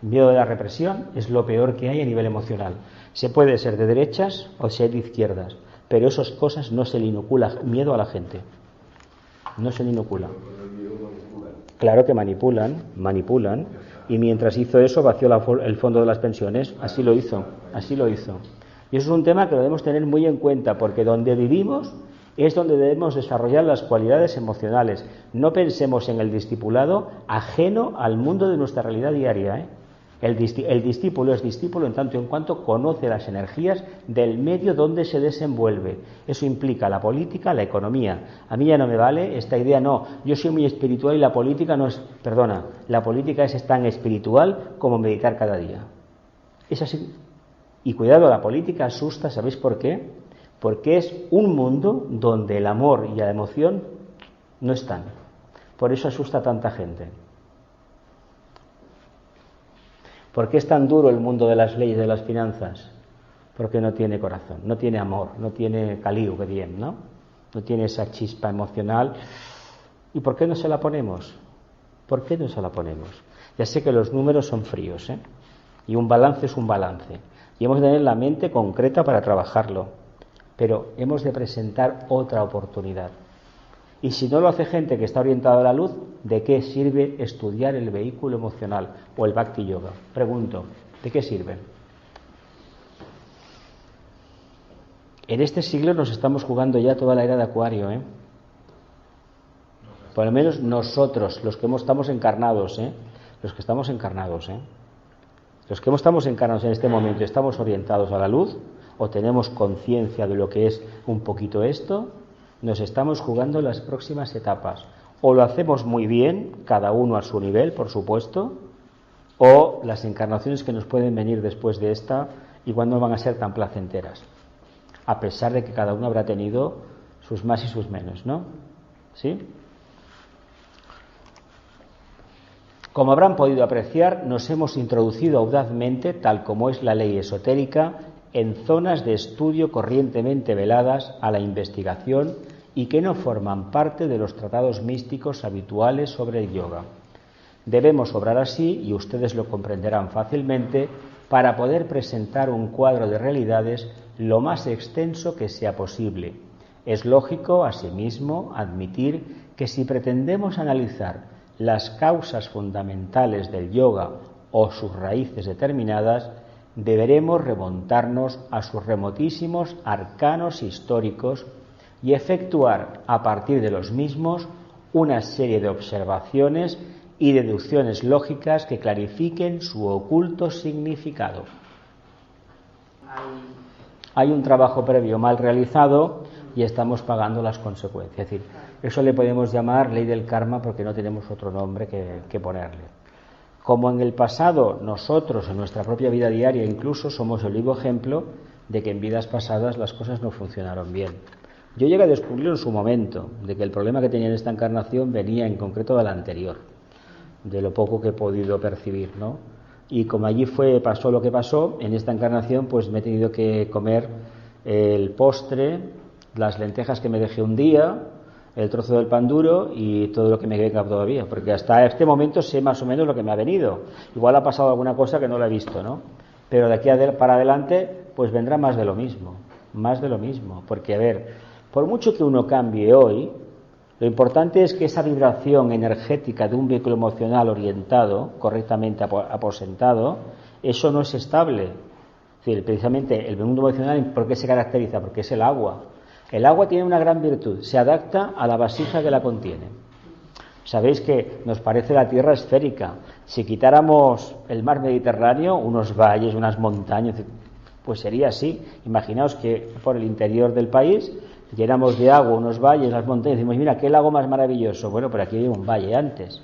El miedo de la represión es lo peor que hay a nivel emocional. Se puede ser de derechas o ser de izquierdas, pero esas cosas no se le inocula miedo a la gente. No se le inocula. Claro que manipulan. Y mientras hizo eso, vació el fondo de las pensiones. Así lo hizo. Y eso es un tema que lo debemos tener muy en cuenta, porque donde vivimos es donde debemos desarrollar las cualidades emocionales. No pensemos en el discipulado ajeno al mundo de nuestra realidad diaria, El discípulo es discípulo en tanto y en cuanto conoce las energías del medio donde se desenvuelve. Eso implica la política, la economía. A mí ya no me vale esta idea, no, yo soy muy espiritual y la política no es, la política es tan espiritual como meditar cada día. Es así. Y cuidado, la política asusta, ¿sabéis por qué? Porque es un mundo donde el amor y la emoción no están. Por eso asusta a tanta gente. ¿Por qué es tan duro el mundo de las leyes, de las finanzas? Porque no tiene corazón, no tiene amor, no tiene caliu, que bien, ¿no? No tiene esa chispa emocional. ¿Y por qué no se la ponemos? ¿Por qué no se la ponemos? Ya sé que los números son fríos, y un balance es un balance. Y hemos de tener la mente concreta para trabajarlo. Pero hemos de presentar otra oportunidad. Y si no lo hace gente que está orientada a la luz, ¿de qué sirve estudiar el vehículo emocional o el Bhakti Yoga? Pregunto, ¿de qué sirve? En este siglo nos estamos jugando ya toda la era de Acuario, Por lo menos nosotros, los que estamos encarnados, Los que estamos encarnados, Los que estamos encarnados en este momento, ¿estamos orientados a la luz? ¿O tenemos conciencia de lo que es un poquito esto? Nos estamos jugando las próximas etapas. O lo hacemos muy bien, cada uno a su nivel, por supuesto, o las encarnaciones que nos pueden venir después de esta igual no van a ser tan placenteras, a pesar de que cada uno habrá tenido sus más y sus menos, ¿no? ¿Sí? Como habrán podido apreciar, nos hemos introducido audazmente, tal como es la ley esotérica, en zonas de estudio corrientemente veladas a la investigación y que no forman parte de los tratados místicos habituales sobre el yoga. Debemos obrar así, y ustedes lo comprenderán fácilmente, para poder presentar un cuadro de realidades lo más extenso que sea posible. Es lógico, asimismo, admitir que si pretendemos analizar las causas fundamentales del yoga o sus raíces determinadas, deberemos remontarnos a sus remotísimos arcanos históricos y efectuar a partir de los mismos una serie de observaciones y deducciones lógicas que clarifiquen su oculto significado. Hay un trabajo previo mal realizado y estamos pagando las consecuencias. Es decir, eso le podemos llamar ley del karma porque no tenemos otro nombre que ponerle. Como en el pasado nosotros, en nuestra propia vida diaria incluso, somos el vivo ejemplo de que en vidas pasadas las cosas no funcionaron bien. Yo llegué a descubrir en su momento de que el problema que tenía en esta encarnación venía en concreto de la anterior, de lo poco que he podido percibir, ¿no? Y como allí pasó lo que pasó, en esta encarnación pues me he tenido que comer el postre, las lentejas que me dejé un día, el trozo del pan duro y todo lo que me venga todavía, porque hasta este momento sé más o menos lo que me ha venido. Igual ha pasado alguna cosa que no la he visto, ¿no? Pero de aquí para adelante pues vendrá más de lo mismo, porque a ver, por mucho que uno cambie hoy, lo importante es que esa vibración energética de un vehículo emocional orientado, correctamente aposentado, eso no es estable. Es decir, precisamente el mundo emocional, ¿por qué se caracteriza? Porque es el agua. El agua tiene una gran virtud, se adapta a la vasija que la contiene. Sabéis que nos parece la Tierra esférica. Si quitáramos el mar Mediterráneo, unos valles, unas montañas, pues sería así. Imaginaos que por el interior del país llenamos de agua unos valles, las montañas, y decimos, mira, qué lago más maravilloso. Bueno, pero aquí había un valle antes.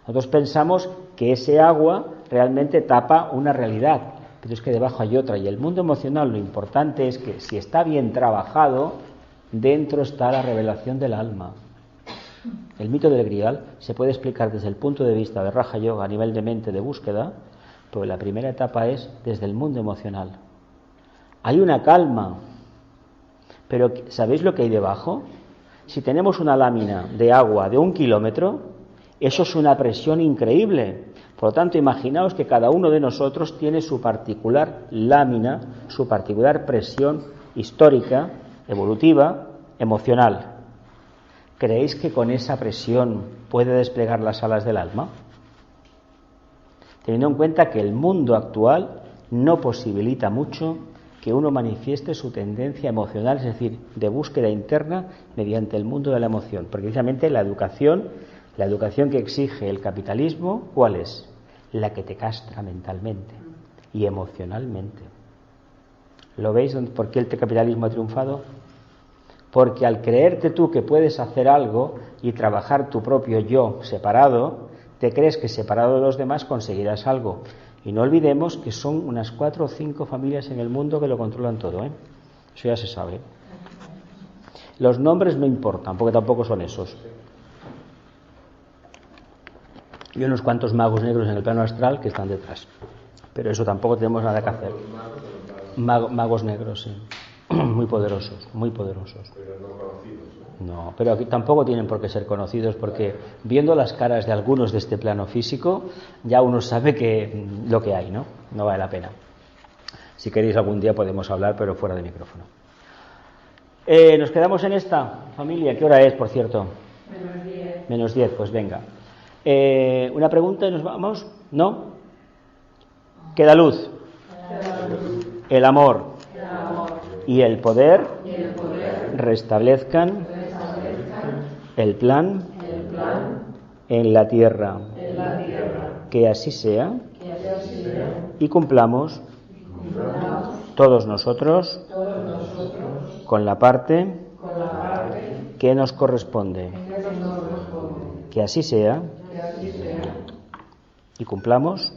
Nosotros pensamos que ese agua realmente tapa una realidad, pero es que debajo hay otra. Y el mundo emocional, lo importante es que si está bien trabajado, dentro está la revelación del alma. El mito del Grial se puede explicar desde el punto de vista de Raja Yoga a nivel de mente, de búsqueda, pero la primera etapa es desde el mundo emocional. Hay una calma, pero ¿sabéis lo que hay debajo? Si tenemos una lámina de agua de 1 kilómetro, eso es una presión increíble. Por lo tanto, imaginaos que cada uno de nosotros tiene su particular lámina, su particular presión histórica, evolutiva, emocional. ¿Creéis que con esa presión puede desplegar las alas del alma? Teniendo en cuenta que el mundo actual no posibilita mucho que uno manifieste su tendencia emocional, es decir, de búsqueda interna mediante el mundo de la emoción. Porque precisamente la educación que exige el capitalismo, ¿cuál es? La que te castra mentalmente y emocionalmente. ¿Lo veis por qué el capitalismo ha triunfado? Porque al creerte tú que puedes hacer algo y trabajar tu propio yo separado, te crees que separado de los demás conseguirás algo. Y no olvidemos que son unas 4 o 5 familias en el mundo que lo controlan todo, ¿eh? Eso ya se sabe. Los nombres no importan, porque tampoco son esos. Y unos cuantos magos negros en el plano astral que están detrás. Pero eso tampoco tenemos nada que hacer. Magos negros, sí. Muy poderosos, muy poderosos. Pero no conocidos, ¿no? No, pero aquí tampoco tienen por qué ser conocidos, porque viendo las caras de algunos de este plano físico, ya uno sabe que lo que hay, ¿no? No vale la pena. Si queréis algún día podemos hablar, pero fuera de micrófono. ¿Nos quedamos en esta, familia? ¿Qué hora es, por cierto? -10. -10, pues venga. ¿Una pregunta y nos vamos? ¿No? Queda luz. El amor y el poder restablezcan el plan en la tierra. Que así sea y cumplamos todos nosotros con la parte que nos corresponde. Que así sea y cumplamos